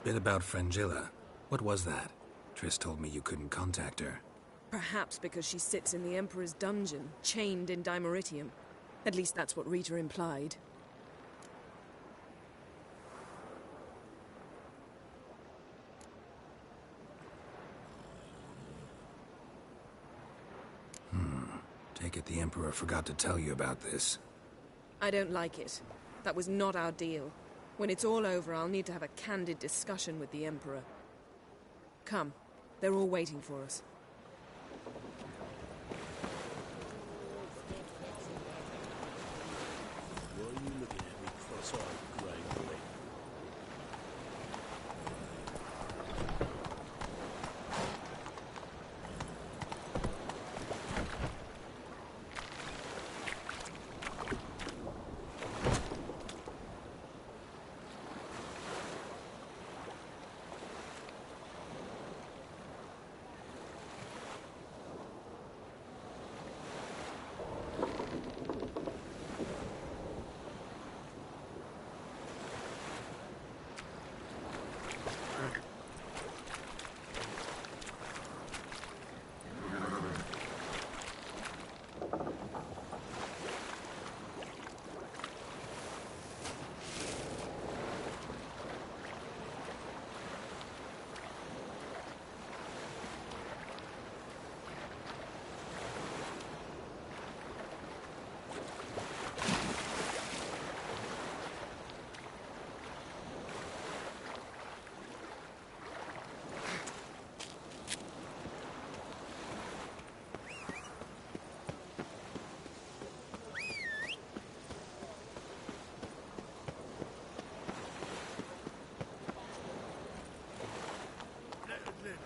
Bit about Fringilla. What was that? Triss told me you couldn't contact her. Perhaps because she sits in the Emperor's dungeon, chained in Dimeritium. At least that's what Rita implied. Take it the Emperor forgot to tell you about this. I don't like it. That was not our deal. When it's all over, I'll need to have a candid discussion with the Emperor. Come. They're all waiting for us. Why are you looking at me cross-eyed, grey boy?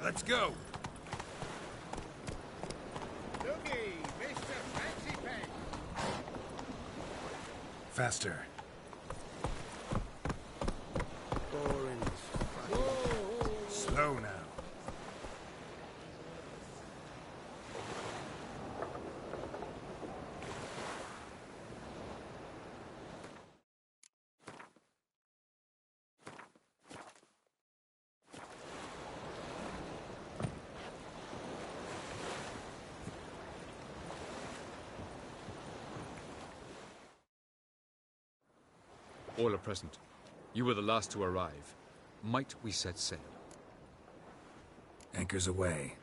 Let's go! Looky, Mr. Fancy Pants. Faster. Slow now. All are present. You were the last to arrive. Might we set sail? Anchors away.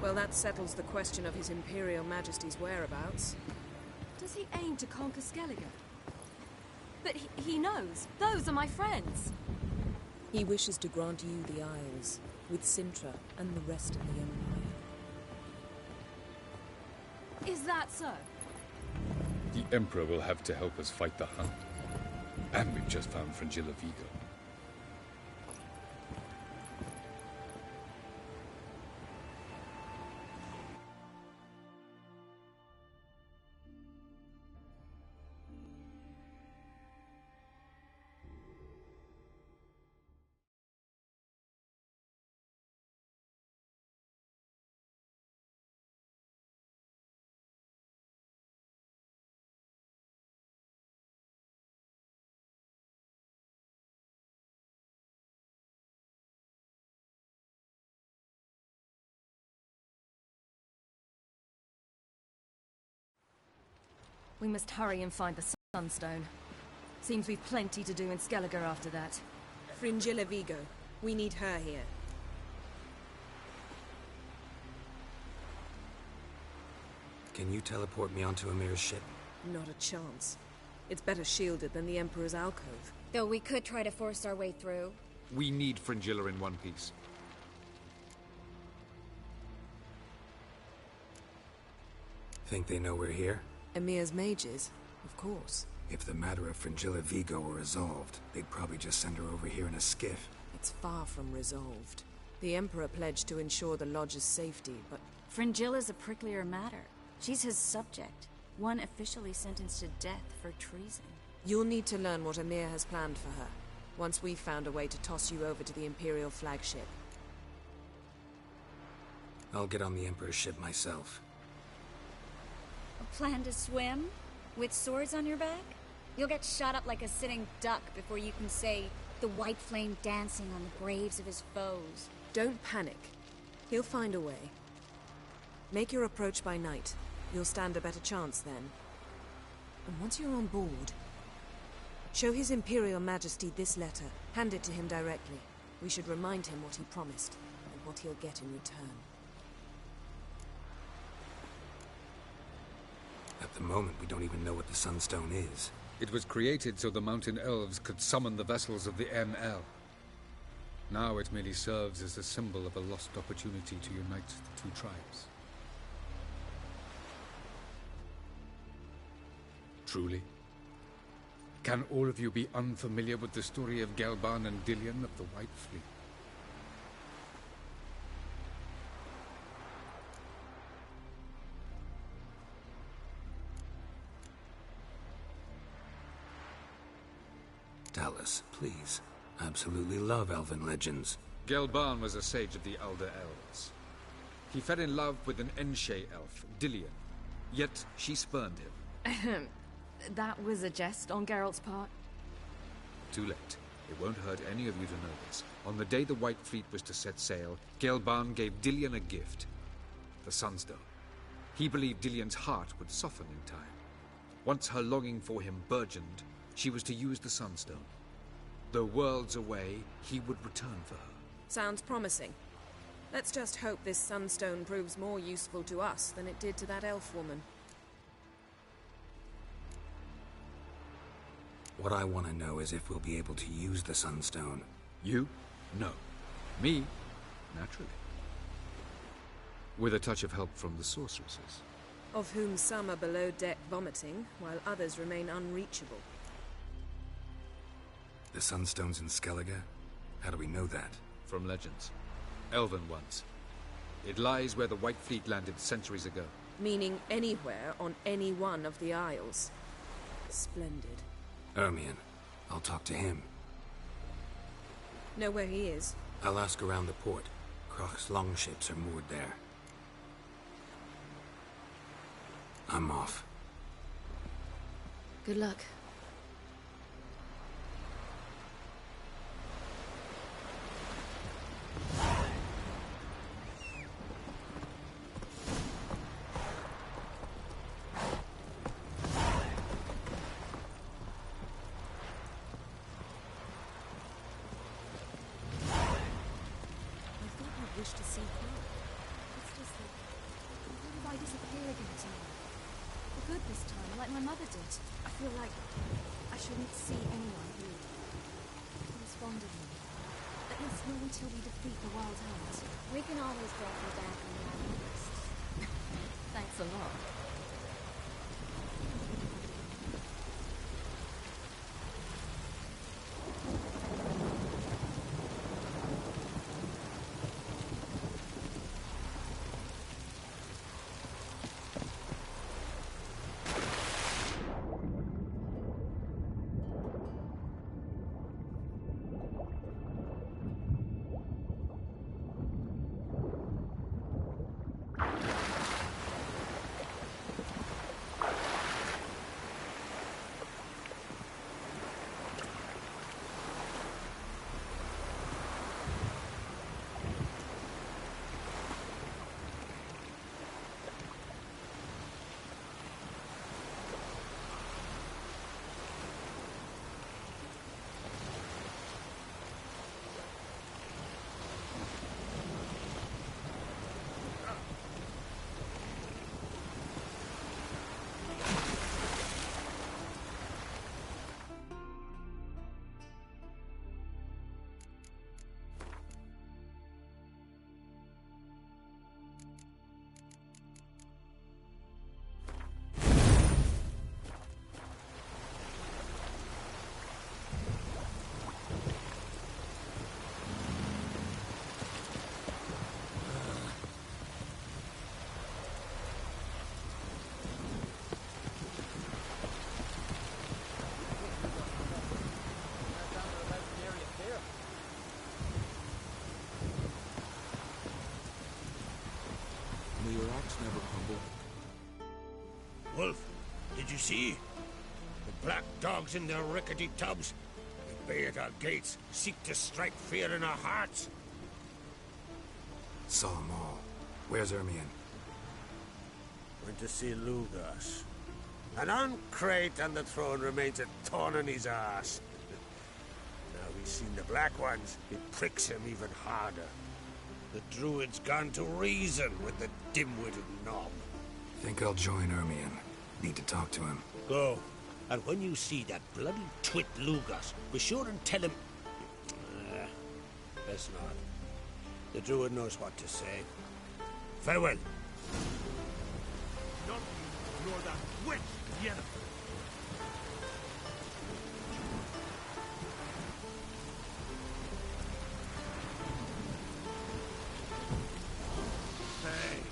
Well, that settles the question of His Imperial Majesty's whereabouts. Does he aim to conquer Skellige? But he knows. Those are my friends. He wishes to grant you the Isles, with Sintra and the rest of the Empire. Is that so? The Emperor will have to help us fight the Hunt. And we've just found Fringilla Vigo. We must hurry and find the Sunstone. Seems we've plenty to do in Skellige after that. Fringilla Vigo. We need her here. Can you teleport me onto Amir's ship? Not a chance. It's better shielded than the Emperor's alcove. Though we could try to force our way through. We need Fringilla in one piece. Think they know we're here? Emir's mages, of course. If the matter of Fringilla Vigo were resolved, they'd probably just send her over here in a skiff. It's far from resolved. The Emperor pledged to ensure the Lodge's safety, but... Fringilla's a pricklier matter. She's his subject, one officially sentenced to death for treason. You'll need to learn what Emir has planned for her, once we've found a way to toss you over to the Imperial flagship. I'll get on the Emperor's ship myself. A plan to swim? With swords on your back? You'll get shot up like a sitting duck before you can say, "The white flame dancing on the graves of his foes." Don't panic. He'll find a way. Make your approach by night. You'll stand a better chance then. And once you're on board, show His Imperial Majesty this letter. Hand it to him directly. We should remind him what he promised, and what he'll get in return. At the moment, we don't even know what the Sunstone is. It was created so the Mountain Elves could summon the vessels of the ML. Now it merely serves as a symbol of a lost opportunity to unite the two tribes. Truly? Can all of you be unfamiliar with the story of Gelban and Dillion of the White Fleet? Tell us, please. I absolutely love elven legends. Gelban was a sage of the Elder Elves. He fell in love with an Enshe elf, Dillion, yet she spurned him. That was a jest on Geralt's part. Too late. It won't hurt any of you to know this. On the day the White Fleet was to set sail, Gelban gave Dillion a gift. The Sunstone. He believed Dillion's heart would soften in time. Once her longing for him burgeoned, she was to use the Sunstone. Though worlds away, he would return for her. Sounds promising. Let's just hope this Sunstone proves more useful to us than it did to that elf woman. What I want to know is if we'll be able to use the Sunstone. You? No. Me? Naturally. With a touch of help from the sorceresses. Of whom some are below deck vomiting, while others remain unreachable. The Sunstone's in Skellige? How do we know that? From legends. Elven ones. It lies where the White Fleet landed centuries ago. Meaning anywhere on any one of the Isles. Splendid. Ermion. I'll talk to him. Know where he is? I'll ask around the port. Croc's longships are moored there. I'm off. Good luck. Wish to see her. It's just that... What if I disappear again tonight? For good this time, like my mother did. I feel like I shouldn't see anyone who is fond of me. At least not until we defeat the Wild Hunt. We can always get her back on that list. Thanks a lot. you see? The black dogs in their rickety tubs. They bay at our gates, seek to strike fear in our hearts. Saw them all. Where's Ermion? Went to see Lugas. An uncrate on the throne remains a thorn in his arse. Now he's seen the Black Ones, it pricks him even harder. The Druid's gone to reason with the dim-witted knob. Think I'll join Ermion. Need to talk to him. Go. And when you see that bloody twit Lugas, be sure and tell him... best not. The Druid knows what to say. Farewell. Not you, nor that witch, Yennefer. Hey.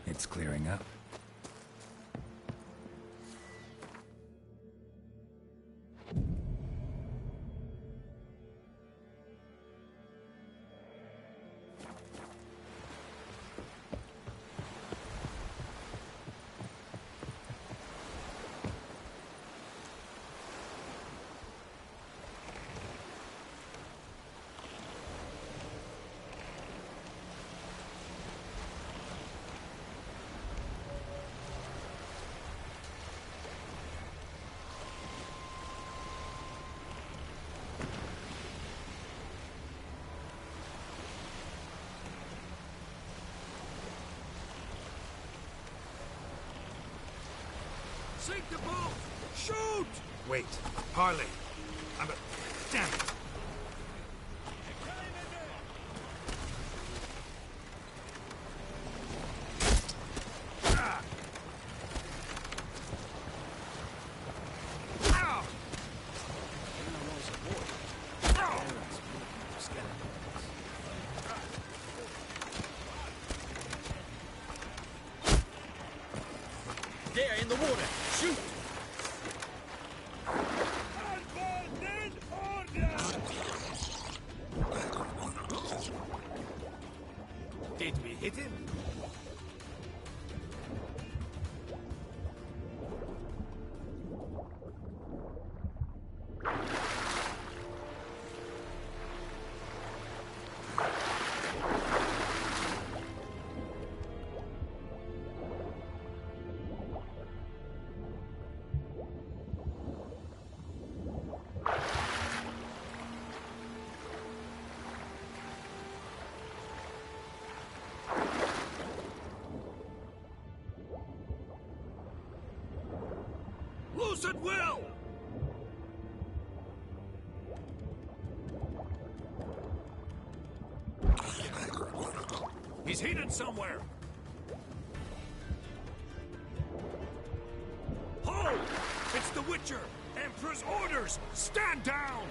It's clearing up. Sink the boat! Shoot! Wait, Harley. I'm a... Damn it! There, in the water! Shoot! Did we hit him? He's hidden somewhere! Hold! It's the Witcher! Emperor's orders! Stand down!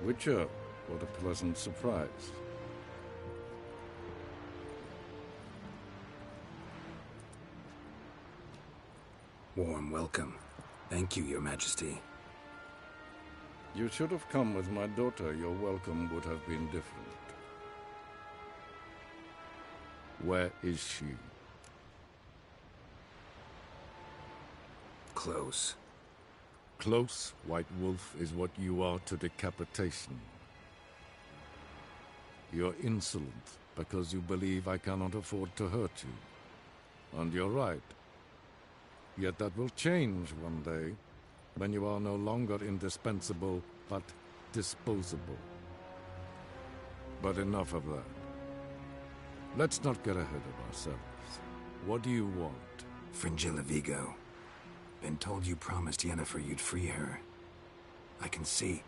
Witcher, what a pleasant surprise. Warm welcome. Thank you, Your Majesty. You should have come with my daughter. Your welcome would have been different. Where is she? Close. Close, White Wolf, is what you are to decapitation. You're insolent because you believe I cannot afford to hurt you. And you're right. Yet that will change one day, when you are no longer indispensable, but disposable. But enough of that. Let's not get ahead of ourselves. What do you want? Fringilla Vigo. Been told you promised Yennefer you'd free her. I can see.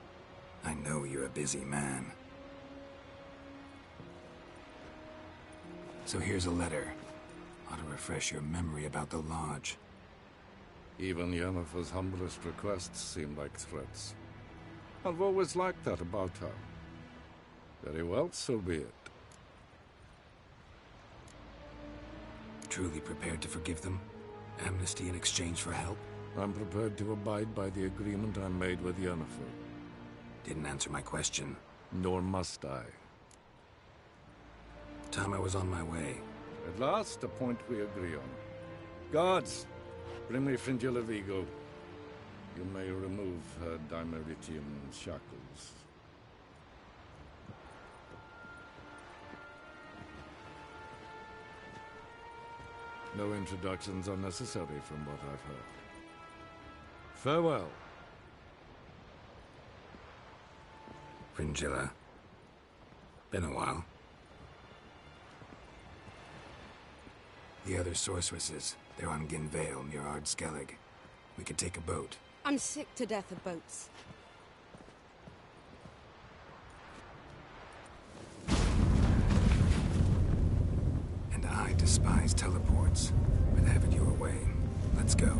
I know you're a busy man. So here's a letter. Ought to refresh your memory about the Lodge. Even Yennefer's humblest requests seem like threats. I've always liked that about her. Very well, so be it. Truly prepared to forgive them? Amnesty in exchange for help? I'm prepared to abide by the agreement I made with Yennefer. Didn't answer my question. Nor must I. Time I was on my way. At last, a point we agree on. Guards, bring me Fringilla Vigo. You may remove her Dimeritium shackles. No introductions are necessary from what I've heard. Farewell. Fringilla. Been a while. The other sorceresses, they're on Ginvale near Ard-Skellig. We could take a boat. I'm sick to death of boats. And I despise teleports, but have it your way. Let's go.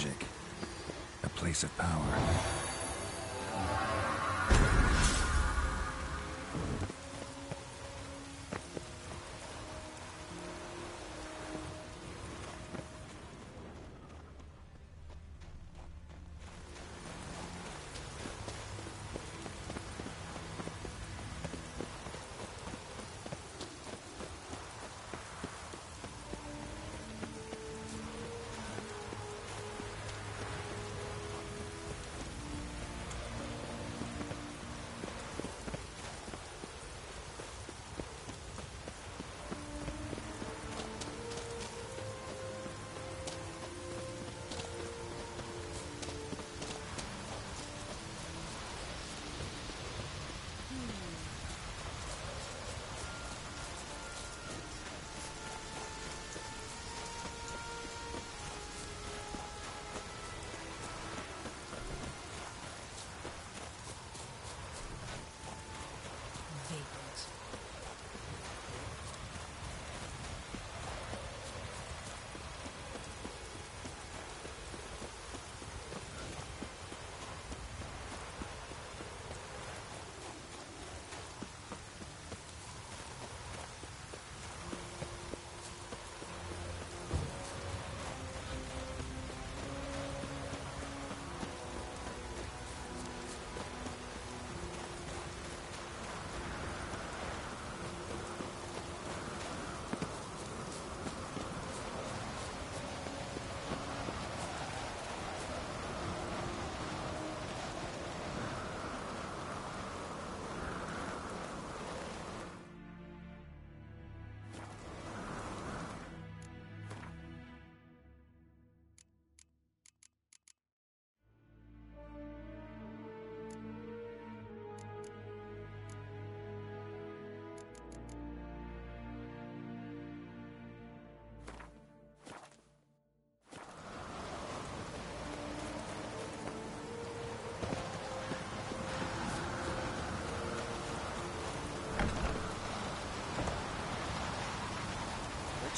magic. A place of power.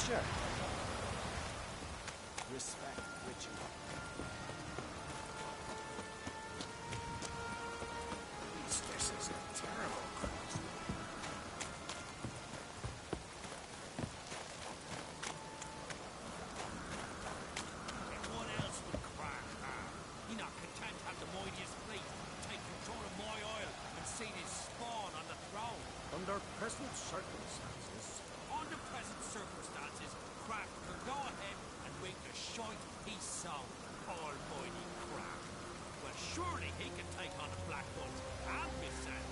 Witcher. Respect Witcher. This is a terrible cross. What else would crack have? He not content to have the mightiest fleet, take control of my oil, and see this spawn on the throne. Under present circumstances, Under present circumstances, Crack could go ahead and make the shite he sown. Almighty Crack. Well, surely he can take on the Black Ones and Miss Sand.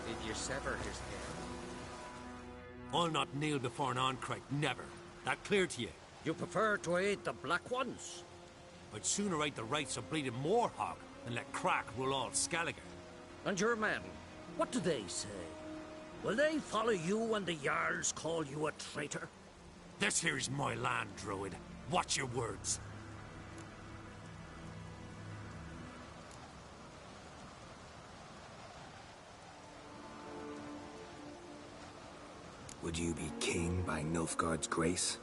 did you sever his head? I'll not kneel before an Ancrate, never. That clear to you? You prefer to aid the Black Ones? I'd sooner aid the rights of bleeding Moorhog than let Crack rule all Skellige. And your men, what do they say? Will they follow you when the Jarls call you a traitor? This here is my land, Druid. Watch your words. Would you be king by Nilfgaard's grace?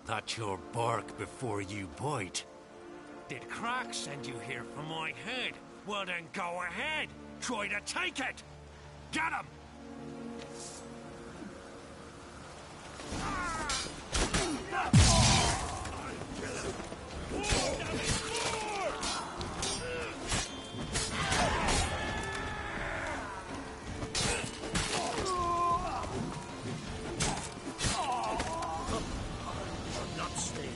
That's your bark before you bite. Did Crack send you here for my head? Well then go ahead. Try to take it. Get him! Not stay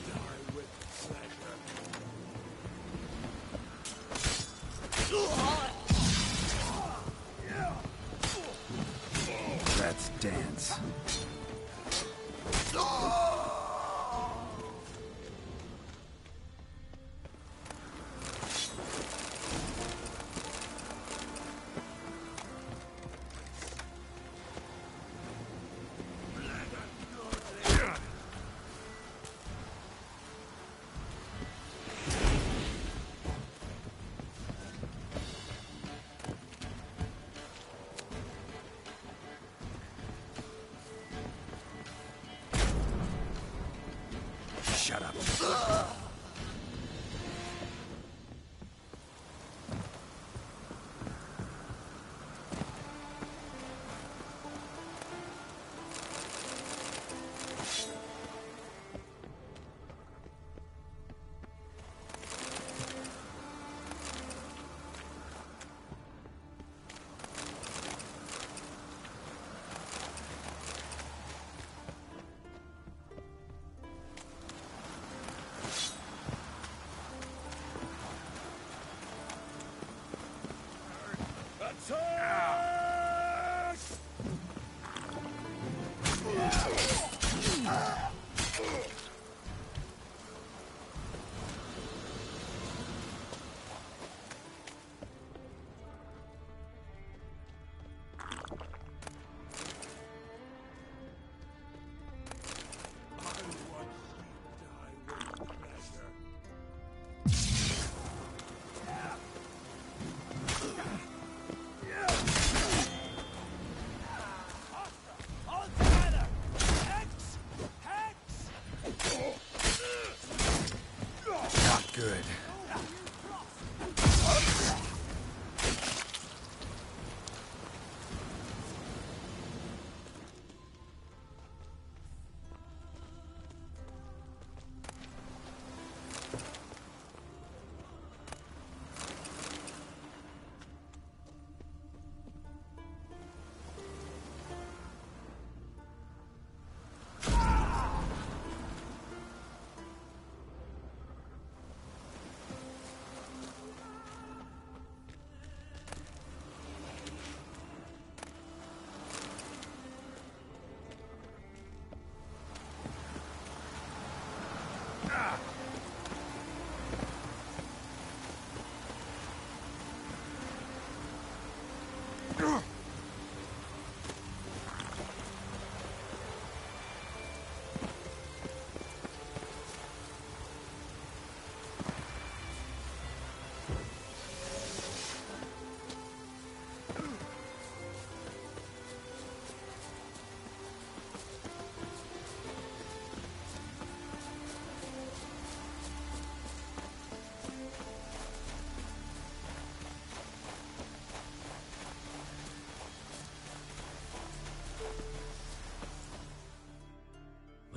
Let's dance. Shut up.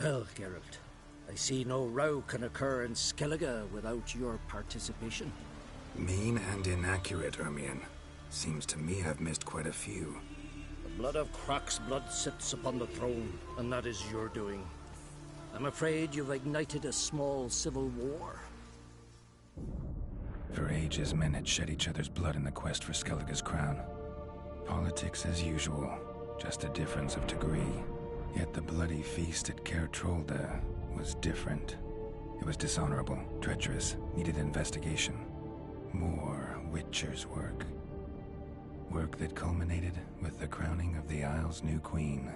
Well, Geralt, I see no row can occur in Skellige without your participation. Mean and inaccurate, Ermion. Seems to me I've missed quite a few. The blood of Croc's blood sits upon the throne, and that is your doing. I'm afraid you've ignited a small civil war. For ages, men had shed each other's blood in the quest for Skellige's crown. Politics as usual, just a difference of degree. Yet the bloody feast at Caer Trolda was different. It was dishonorable, treacherous, needed investigation. More Witcher's work. Work that culminated with the crowning of the Isle's new queen.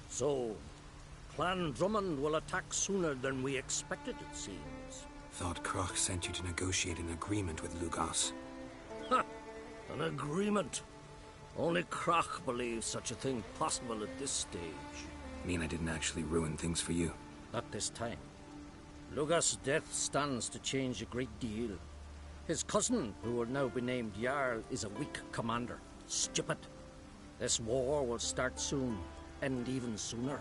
So, Clan Drummond will attack sooner than we expected, it seems. Thought Croc sent you to negotiate an agreement with Lugos. Ha! An agreement? Only Croc believes such a thing possible at this stage. Mean I didn't actually ruin things for you? Not this time. Lugos' death stands to change a great deal. His cousin, who will now be named Jarl, is a weak commander. Stupid. This war will start soon, end even sooner.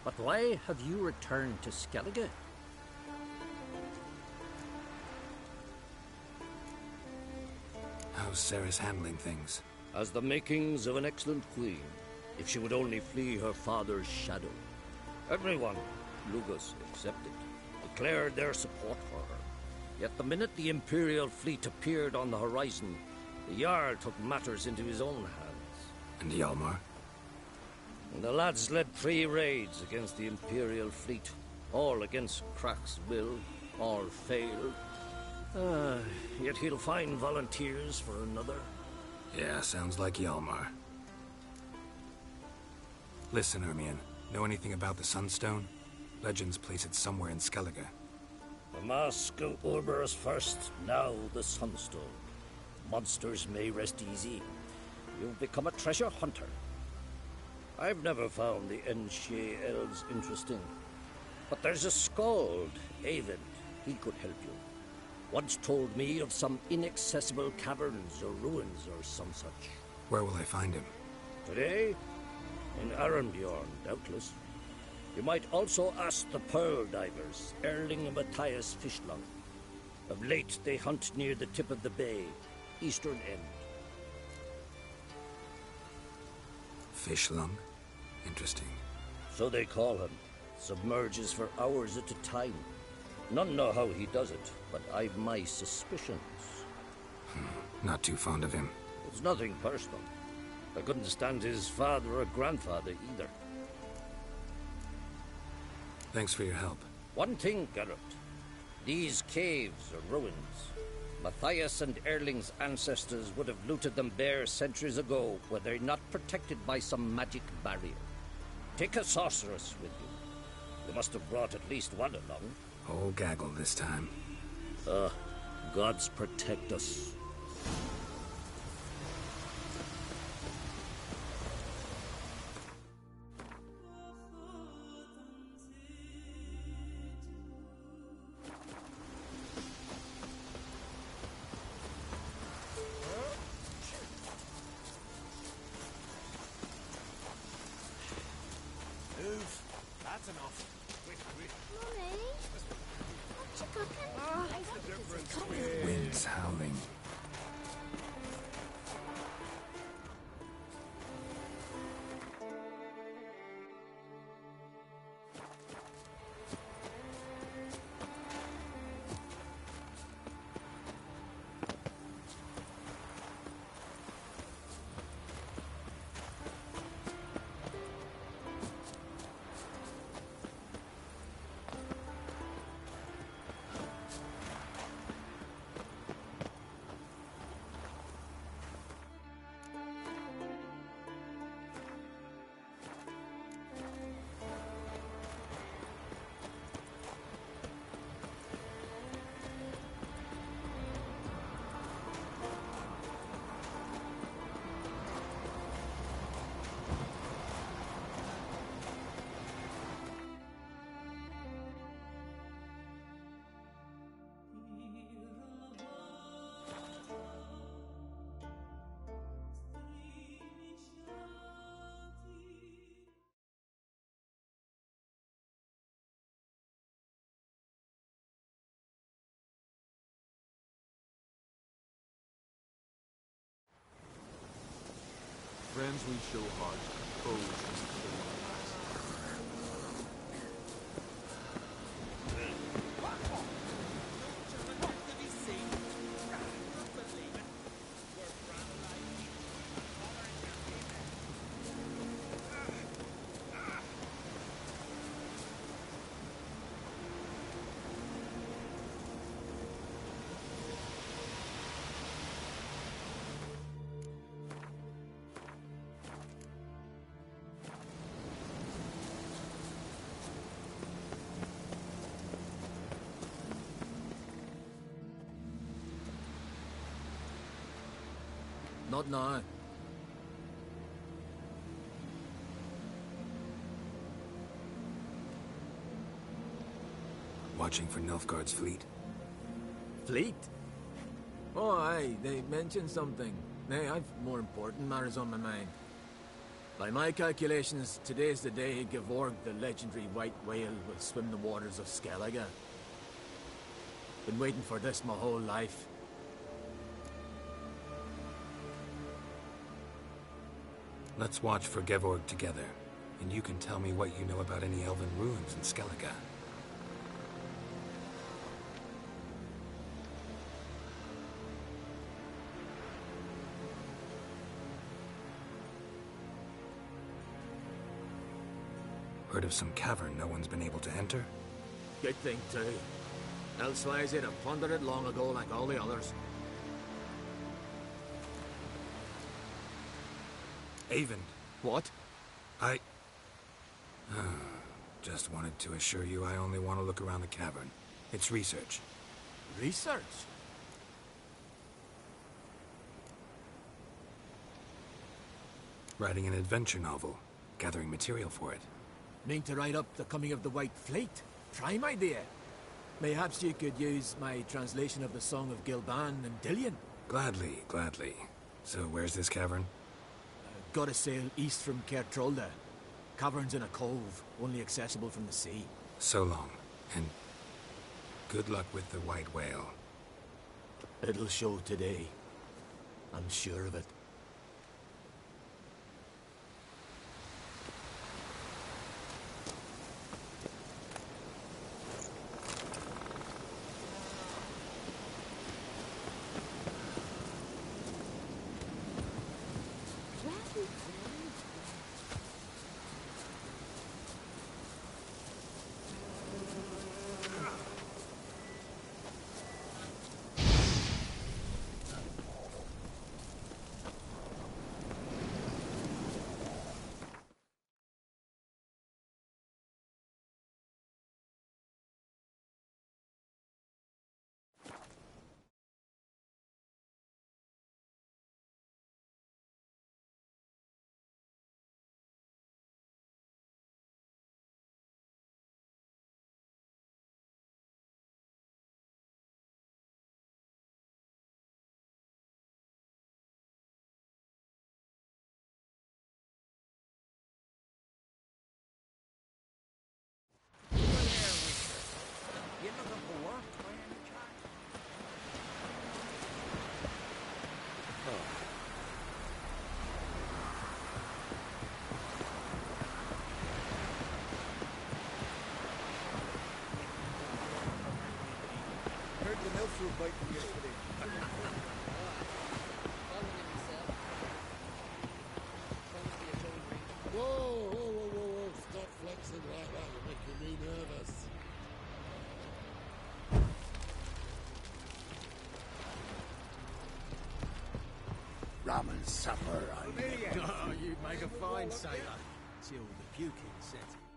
But why have you returned to Skellige? How's Ceres handling things? Has the makings of an excellent queen, if she would only flee her father's shadow. Everyone, Lugos excepted, declared their support for her. Yet the minute the Imperial fleet appeared on the horizon, the Jarl took matters into his own hands. And Hjalmar? The lads led 3 raids against the Imperial fleet, all against Croc's will, all failed. Yet he'll find volunteers for another. Yeah, sounds like Hjalmar. Listen, Ermion, know anything about the Sunstone? Legends place it somewhere in Skellige. The mask of Urberus first, now the Sunstone. Monsters may rest easy. You've become a treasure hunter. I've never found the Enshe elves interesting. But there's a skald, Eyvind. He could help you. Once told me of some inaccessible caverns or ruins or some such. Where will I find him? Today? In Arambjorn, doubtless. You might also ask the Pearl Divers, Erling and Matthias Fishlung. Of late, they hunt near the tip of the bay, eastern end. Fishlung? Interesting. So they call him. Submerges for hours at a time. None know how he does it, but I've my suspicions. Not too fond of him. It's nothing personal. I couldn't stand his father or grandfather either. Thanks for your help. One thing, Geralt. These caves are ruins. Matthias and Erling's ancestors would have looted them bare centuries ago were they not protected by some magic barrier. Take a sorceress with you. You must have brought at least one along. Whole gaggle this time. Gods protect us. Move. That's enough. Quick, quick. Mummy? What you cooking? What's the difference? Wind's howling. Friends we show heart, foes just kill our last. Not now. Watching for Nilfgaard's fleet. Fleet? Oh, aye, they mentioned something. Nay, I've more important matters on my mind. By my calculations, today's the day Gevorg, the legendary white whale, will swim the waters of Skellige. Been waiting for this my whole life. Let's watch for Gevorg together, and you can tell me what you know about any elven ruins in Skellige. Heard of some cavern no one's been able to enter? Good thing, too. Elsewise, they'd have plundered it long ago like all the others. Avon. What? Just wanted to assure you I only want to look around the cavern. It's research. Research? Writing an adventure novel. Gathering material for it. Mean to write up the coming of the White Fleet? Prime idea. Mayhaps you could use my translation of the Song of Gilban and Dillion. Gladly, gladly. So where's this cavern? Gotta sail east from Kertrolde. Cavern's in a cove, only accessible from the sea. So long, and good luck with the white whale. It'll show today. I'm sure of it. Fruit bite from yesterday. Whoa. Stop flexing like that. You're making me nervous. Ramen supper, Oh, you'd make a fine sailor. Till the puking set in.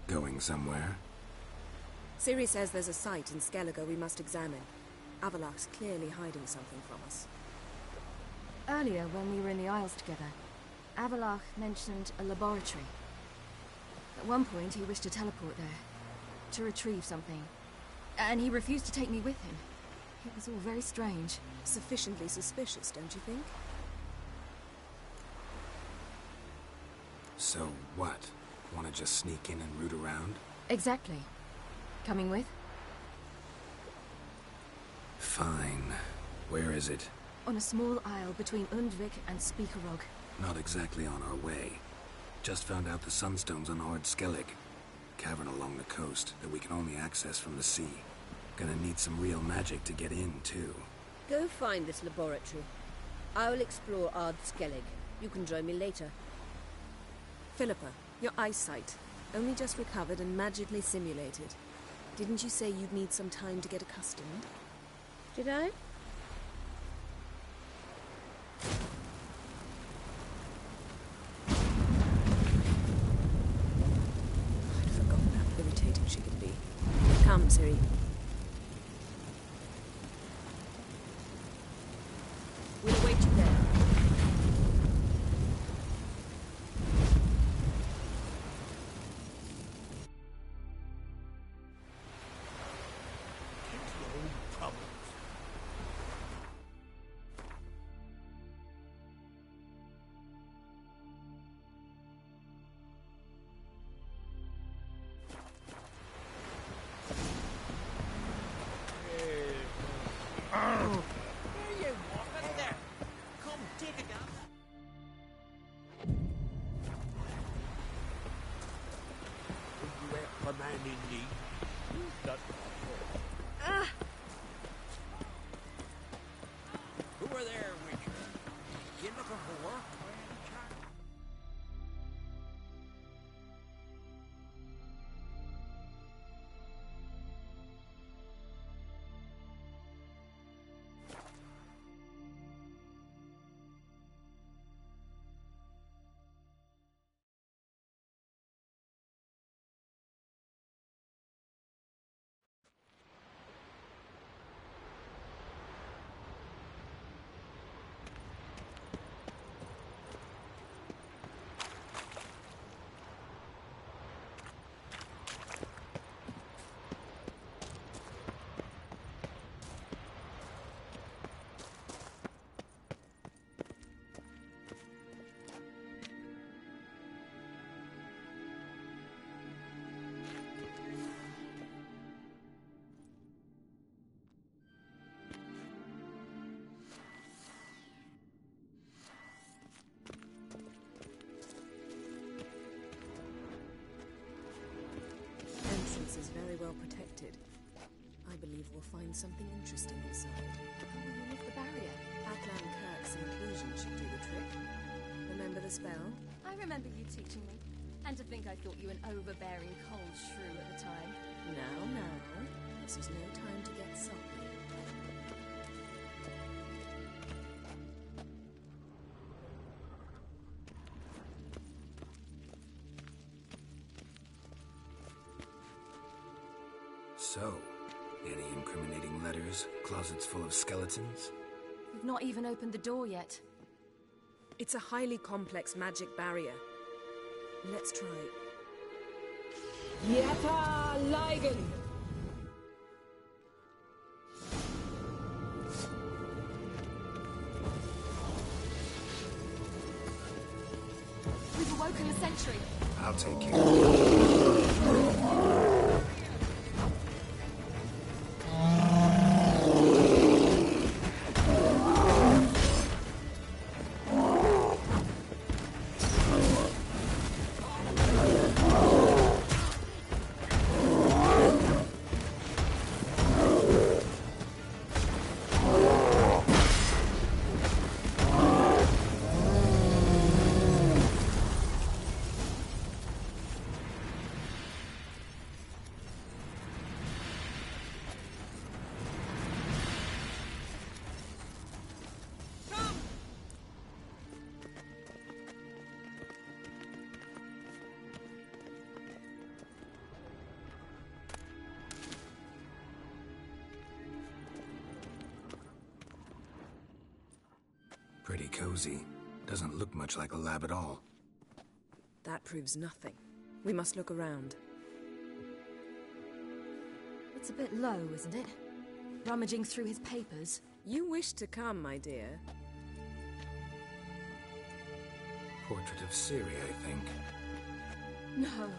Going somewhere? Ciri says there's a site in Skellige we must examine. Avalach's clearly hiding something from us. Earlier, when we were in the Isles together, Avalach mentioned a laboratory. At one point, he wished to teleport there, to retrieve something, and he refused to take me with him. It was all very strange. Sufficiently suspicious, don't you think? So what? Want to just sneak in and root around? Exactly. Coming with? Fine. Where is it? On a small isle between Undvik and Speakerog. Not exactly on our way. Just found out the sunstone's on Ord Skellig. Cavern along the coast that we can only access from the sea. Gonna need some real magic to get in, too. Go find this laboratory. I will explore Ard Skellig. You can join me later. Philippa, your eyesight. Only just recovered and magically simulated. Didn't you say you'd need some time to get accustomed? Did I? I'd forgotten how irritating she could be. Come, Ciri. We'll await you there. Who are there, Witcher? You looking for work? Is very well protected. I believe we'll find something interesting inside. How will you lift the barrier? Atlan Kirk's inclusion should do the trick. Remember the spell? I remember you teaching me. And to think I thought you an overbearing cold shrew at the time. Now. This is no time to get sulky. So, any incriminating letters? Closets full of skeletons? We've not even opened the door yet. It's a highly complex magic barrier. Let's try. Yeta Ligen! We've awoken the sentry. I'll take care of it. cozy. Doesn't look much like a lab at all. That proves nothing. We must look around. It's a bit low, isn't it? Rummaging through his papers. You wish to come, my dear. Portrait of Ciri, I think. No,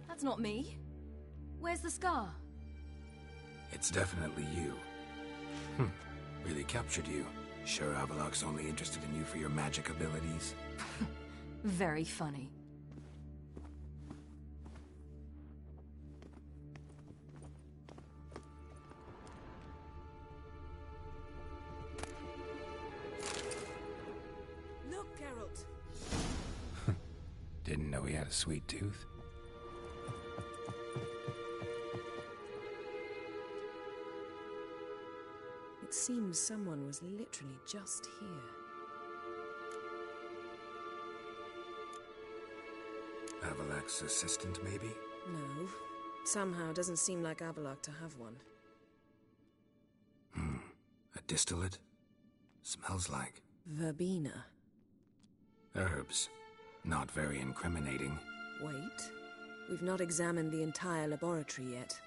that's not me. Where's the scar? It's definitely you. Really captured you. Sure Avalok's only interested in you for your magic abilities? Very funny. Look, Geralt. Didn't know he had a sweet tooth. It seems someone was literally just here. Avalok's assistant, maybe? No. Somehow doesn't seem like Avalok to have one. A distillate? Smells like Verbena. herbs. Not very incriminating. Wait. We've not examined the entire laboratory yet.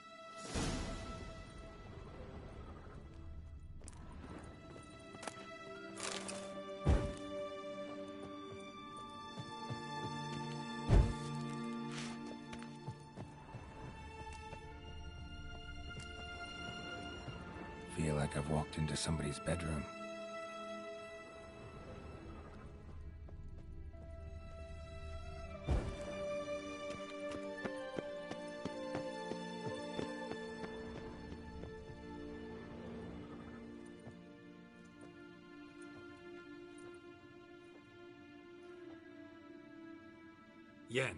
Feel like I've walked into somebody's bedroom. Yen.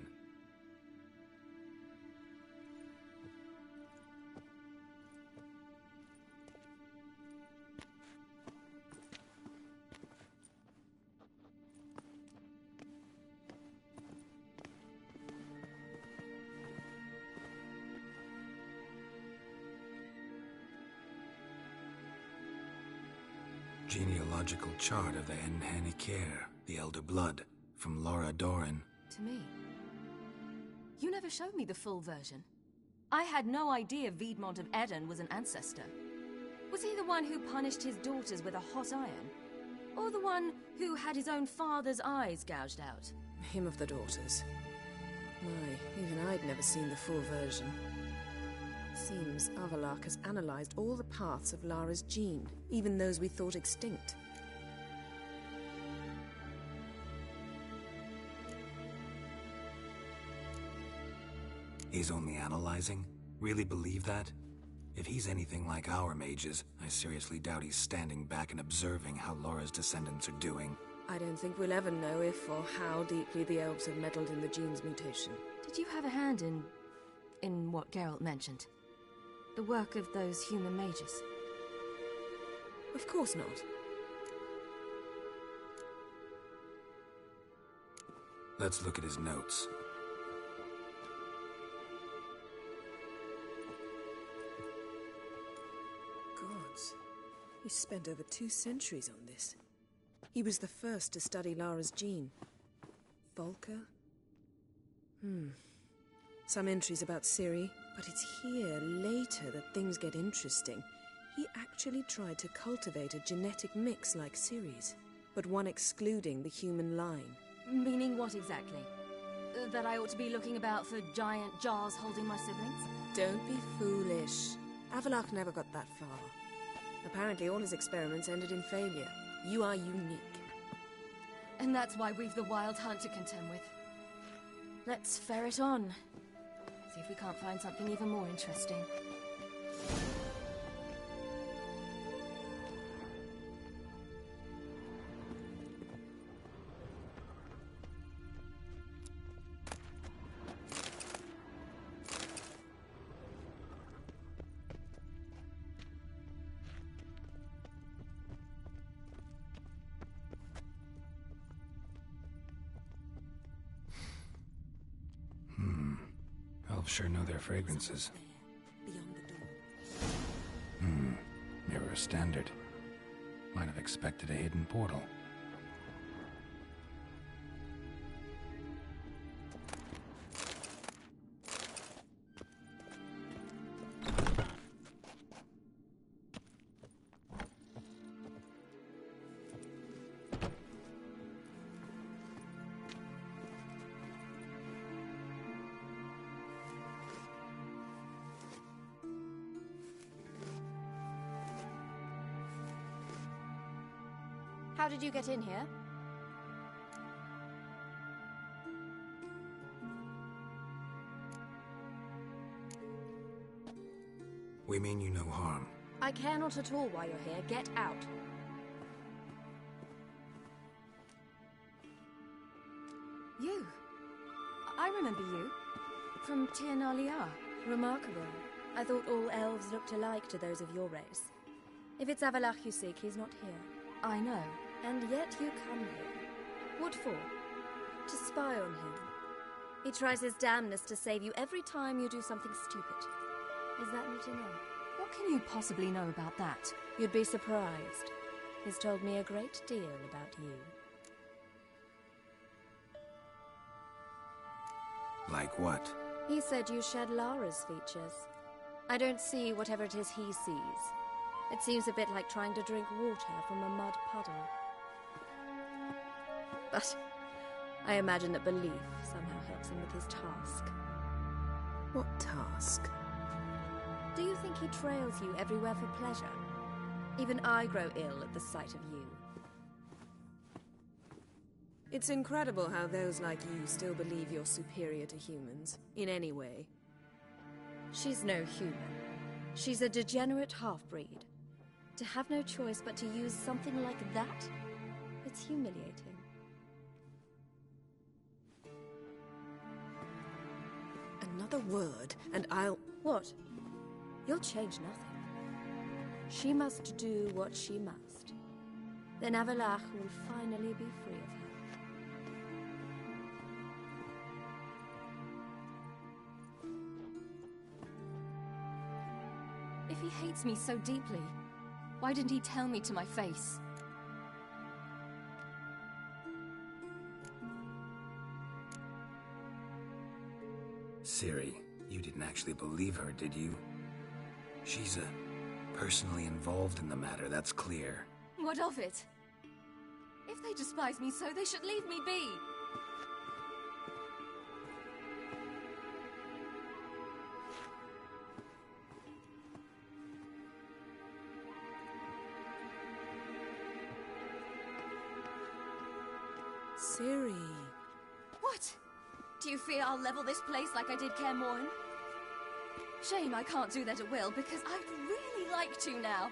Genealogical chart of the Enhanikir, the Elder Blood, from Laura Doran. To me. You never showed me the full version. I had no idea Viedmont of Eden was an ancestor. Was he the one who punished his daughters with a hot iron? Or the one who had his own father's eyes gouged out? Him of the daughters. My, even I'd never seen the full version. Seems Avalok has analyzed all the parts of Lara's gene, even those we thought extinct. He's only analyzing? Really believe that? If he's anything like our mages, I seriously doubt he's standing back and observing how Laura's descendants are doing. I don't think we'll ever know if or how deeply the elves have meddled in the gene's mutation. Did you have a hand in what Geralt mentioned? The work of those human mages? Of course not. Let's look at his notes. Gods. He spent over 2 centuries on this. He was the first to study Lara's gene. Volker? Some entries about Ciri, but it's here, later, that things get interesting. He actually tried to cultivate a genetic mix like Ciri's, but one excluding the human line. Meaning what exactly? That I ought to be looking about for giant jars holding my siblings? Don't be foolish. Avalok never got that far. Apparently all his experiments ended in failure. You are unique. And that's why we've the Wild Hunt to contend with. Let's ferret on. See if we can't find something even more interesting. Elves sure know their fragrances. Beyond the door. Mirror standard. Might have expected a hidden portal. How did you get in here? We mean you no harm. I care not at all why you're here. Get out. You. I remember you. From Tir na Liar. Remarkable. I thought all elves looked alike to those of your race. If it's Avalach you seek, he's not here. I know. And yet you come here. What for? To spy on him. He tries his damnedest to save you every time you do something stupid. Is that not enough? What can you possibly know about that? You'd be surprised. He's told me a great deal about you. Like what? He said you shared Lara's features. I don't see whatever it is he sees. It seems a bit like trying to drink water from a mud puddle. But I imagine that belief somehow helps him with his task. What task? Do you think he trails you everywhere for pleasure? Even I grow ill at the sight of you. It's incredible how those like you still believe you're superior to humans, in any way. She's no human. She's a degenerate half-breed. To have no choice but to use something like that? It's humiliating. Another word, and I'll... What? You'll change nothing. She must do what she must. Then Avalach will finally be free of her. If he hates me so deeply, why didn't he tell me to my face? Ciri, you didn't actually believe her, did you? She's personally involved in the matter, that's clear. What of it? If they despise me so, they should leave me be. Ciri. What? Do you fear I'll level this place like I did Kaer Morhen? Shame I can't do that at will, because I'd really like to now.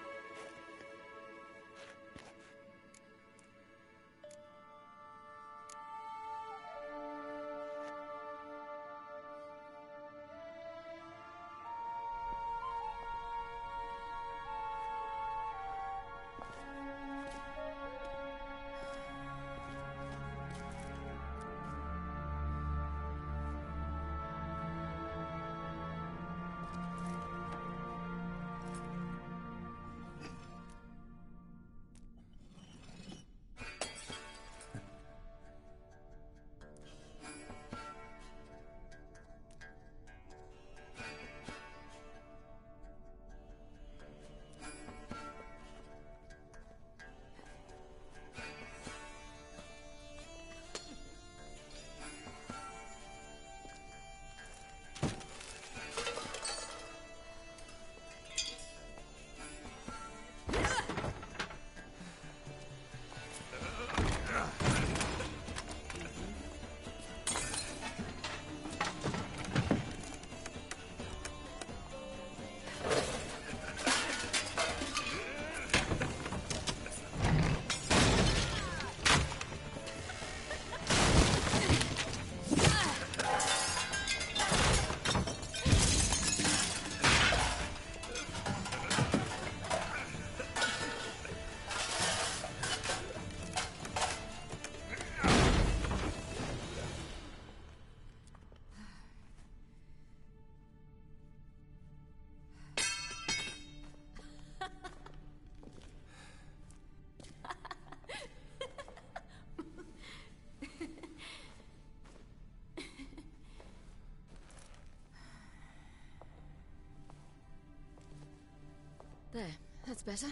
There, that's better.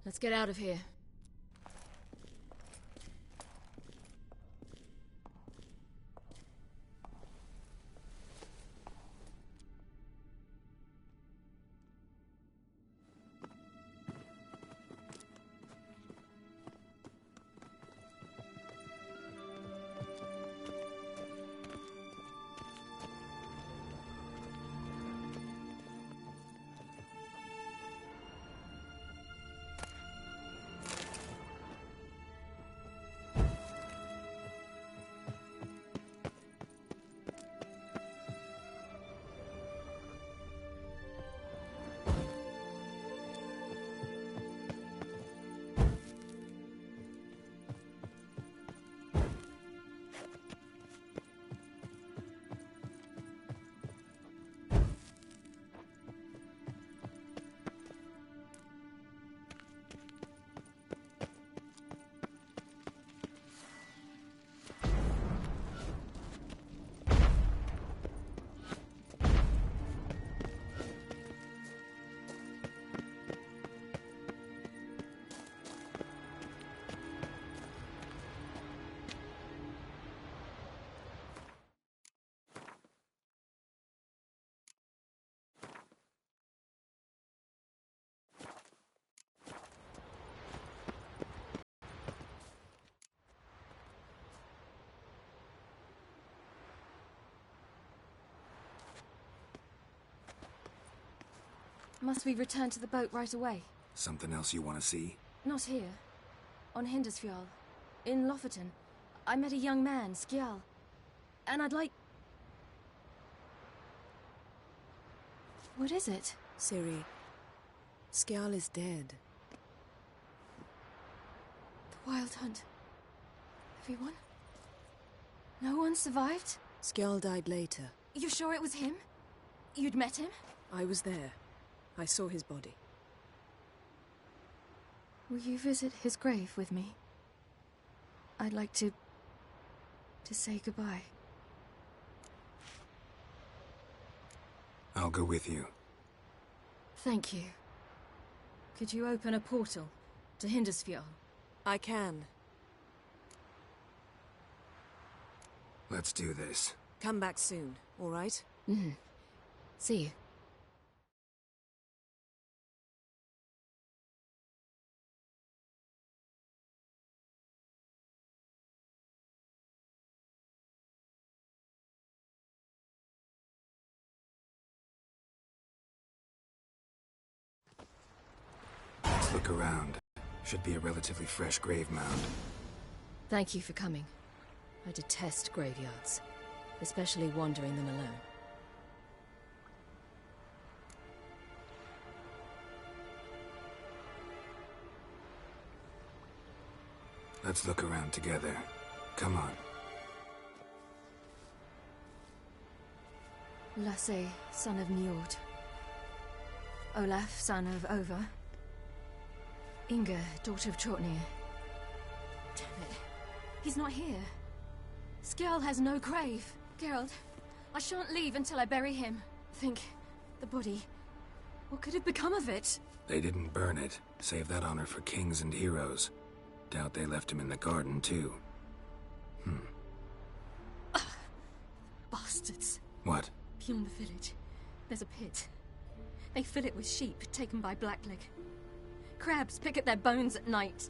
Let's get out of here. Must we return to the boat right away? Something else you want to see? Not here. On Hindersfjall. In Lofoten. I met a young man, Skjal. And I'd like... What is it? Ciri, Skjal is dead. The Wild Hunt. Everyone? No one survived? Skjal died later. You sure it was him? You'd met him? I was there. I saw his body. Will you visit his grave with me? I'd like to say goodbye. I'll go with you. Thank you. Could you open a portal to Hindersfjall? I can. Let's do this. Come back soon, all right? Mm-hmm. See you. Let's look around. Should be a relatively fresh grave mound. Thank you for coming. I detest graveyards, especially wandering them alone. Let's look around together. Come on. Lasse, son of Njord. Olaf, son of Over. Inga, daughter of Trotnir. Damn it. He's not here. Skjal has no grave. Geralt, I shan't leave until I bury him. Think, the body. What could have become of it? They didn't burn it. Save that honor for kings and heroes. Doubt they left him in the garden, too. Bastards. What? Beyond the village, there's a pit. They fill it with sheep taken by Blackleg. Crabs pick at their bones at night.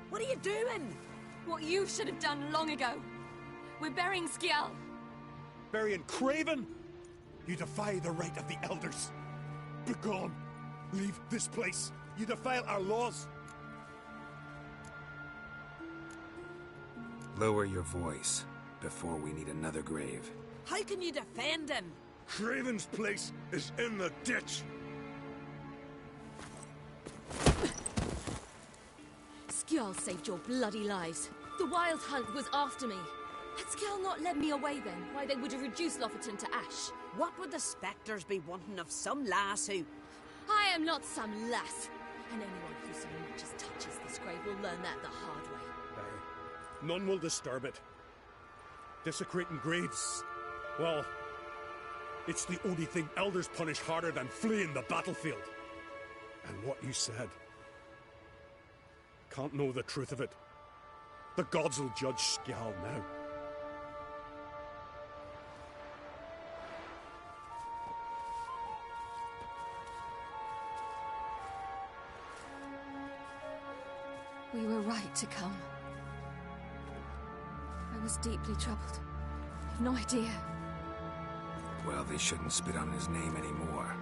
What are you doing? What you should have done long ago. We're burying Skjal. Burying Craven? You defy the right of the elders. Begone. Leave this place. You defile our laws. Lower your voice before we need another grave. How can you defend him? Craven's place is in the ditch. Skjal saved your bloody lives. The Wild Hunt was after me. Had Skjal not led me away then, why they would have reduced Lofoten to ash. What would the spectres be wanting of some lass who... I am not some lass. And anyone who so much as touches this grave will learn that the hard way. None will disturb it. Desecrating graves, well, it's the only thing elders punish harder than fleeing the battlefield. And what you said. Can't know the truth of it. The gods will judge Skjal now. We were right to come. I was deeply troubled. You've no idea. Well, they shouldn't spit on his name anymore.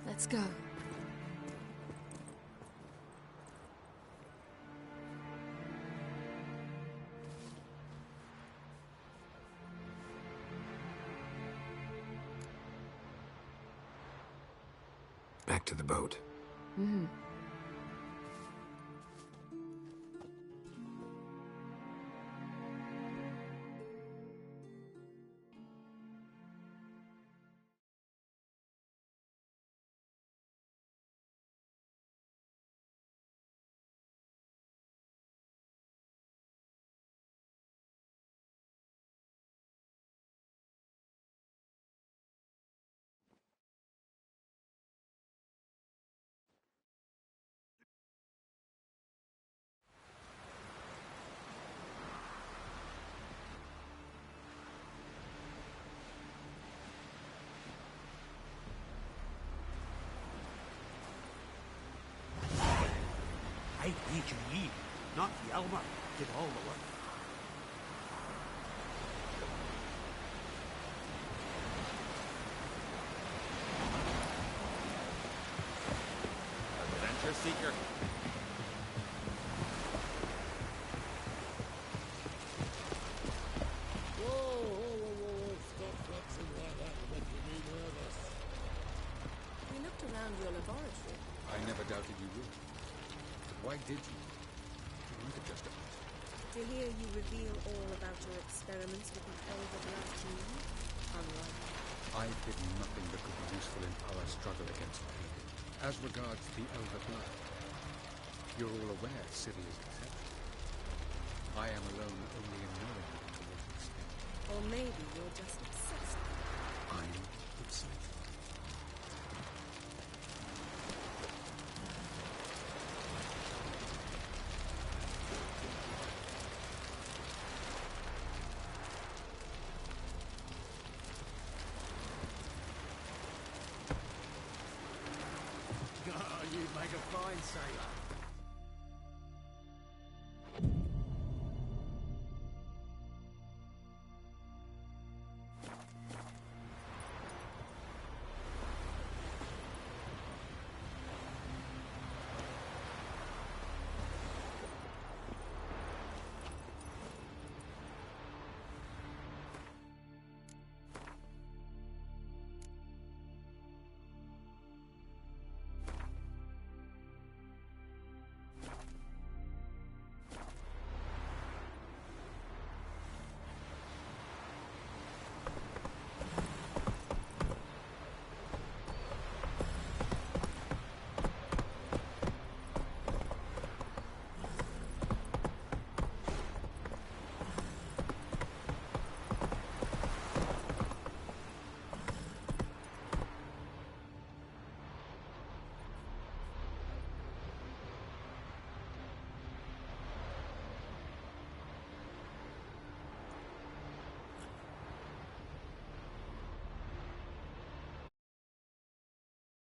Let's go. Back to the boat. Mm-hmm. I need you, not Yelmer, did all the work. Adventure seeker. Whoa, stop flexing like that, you're making me nervous. We looked around your laboratory. I never doubted you would. Why did you? You might have just asked. To hear you reveal all about your experiments with the Elder Blood team. Unlike. I've hidden nothing that could be useful in our struggle against pain. As regards the Elder Blood, you're all aware Ciri is exceptional. I am alone only in knowing to what extent. Or maybe you're just obsessed. I'm excited. Oh, you'd make a fine sailor.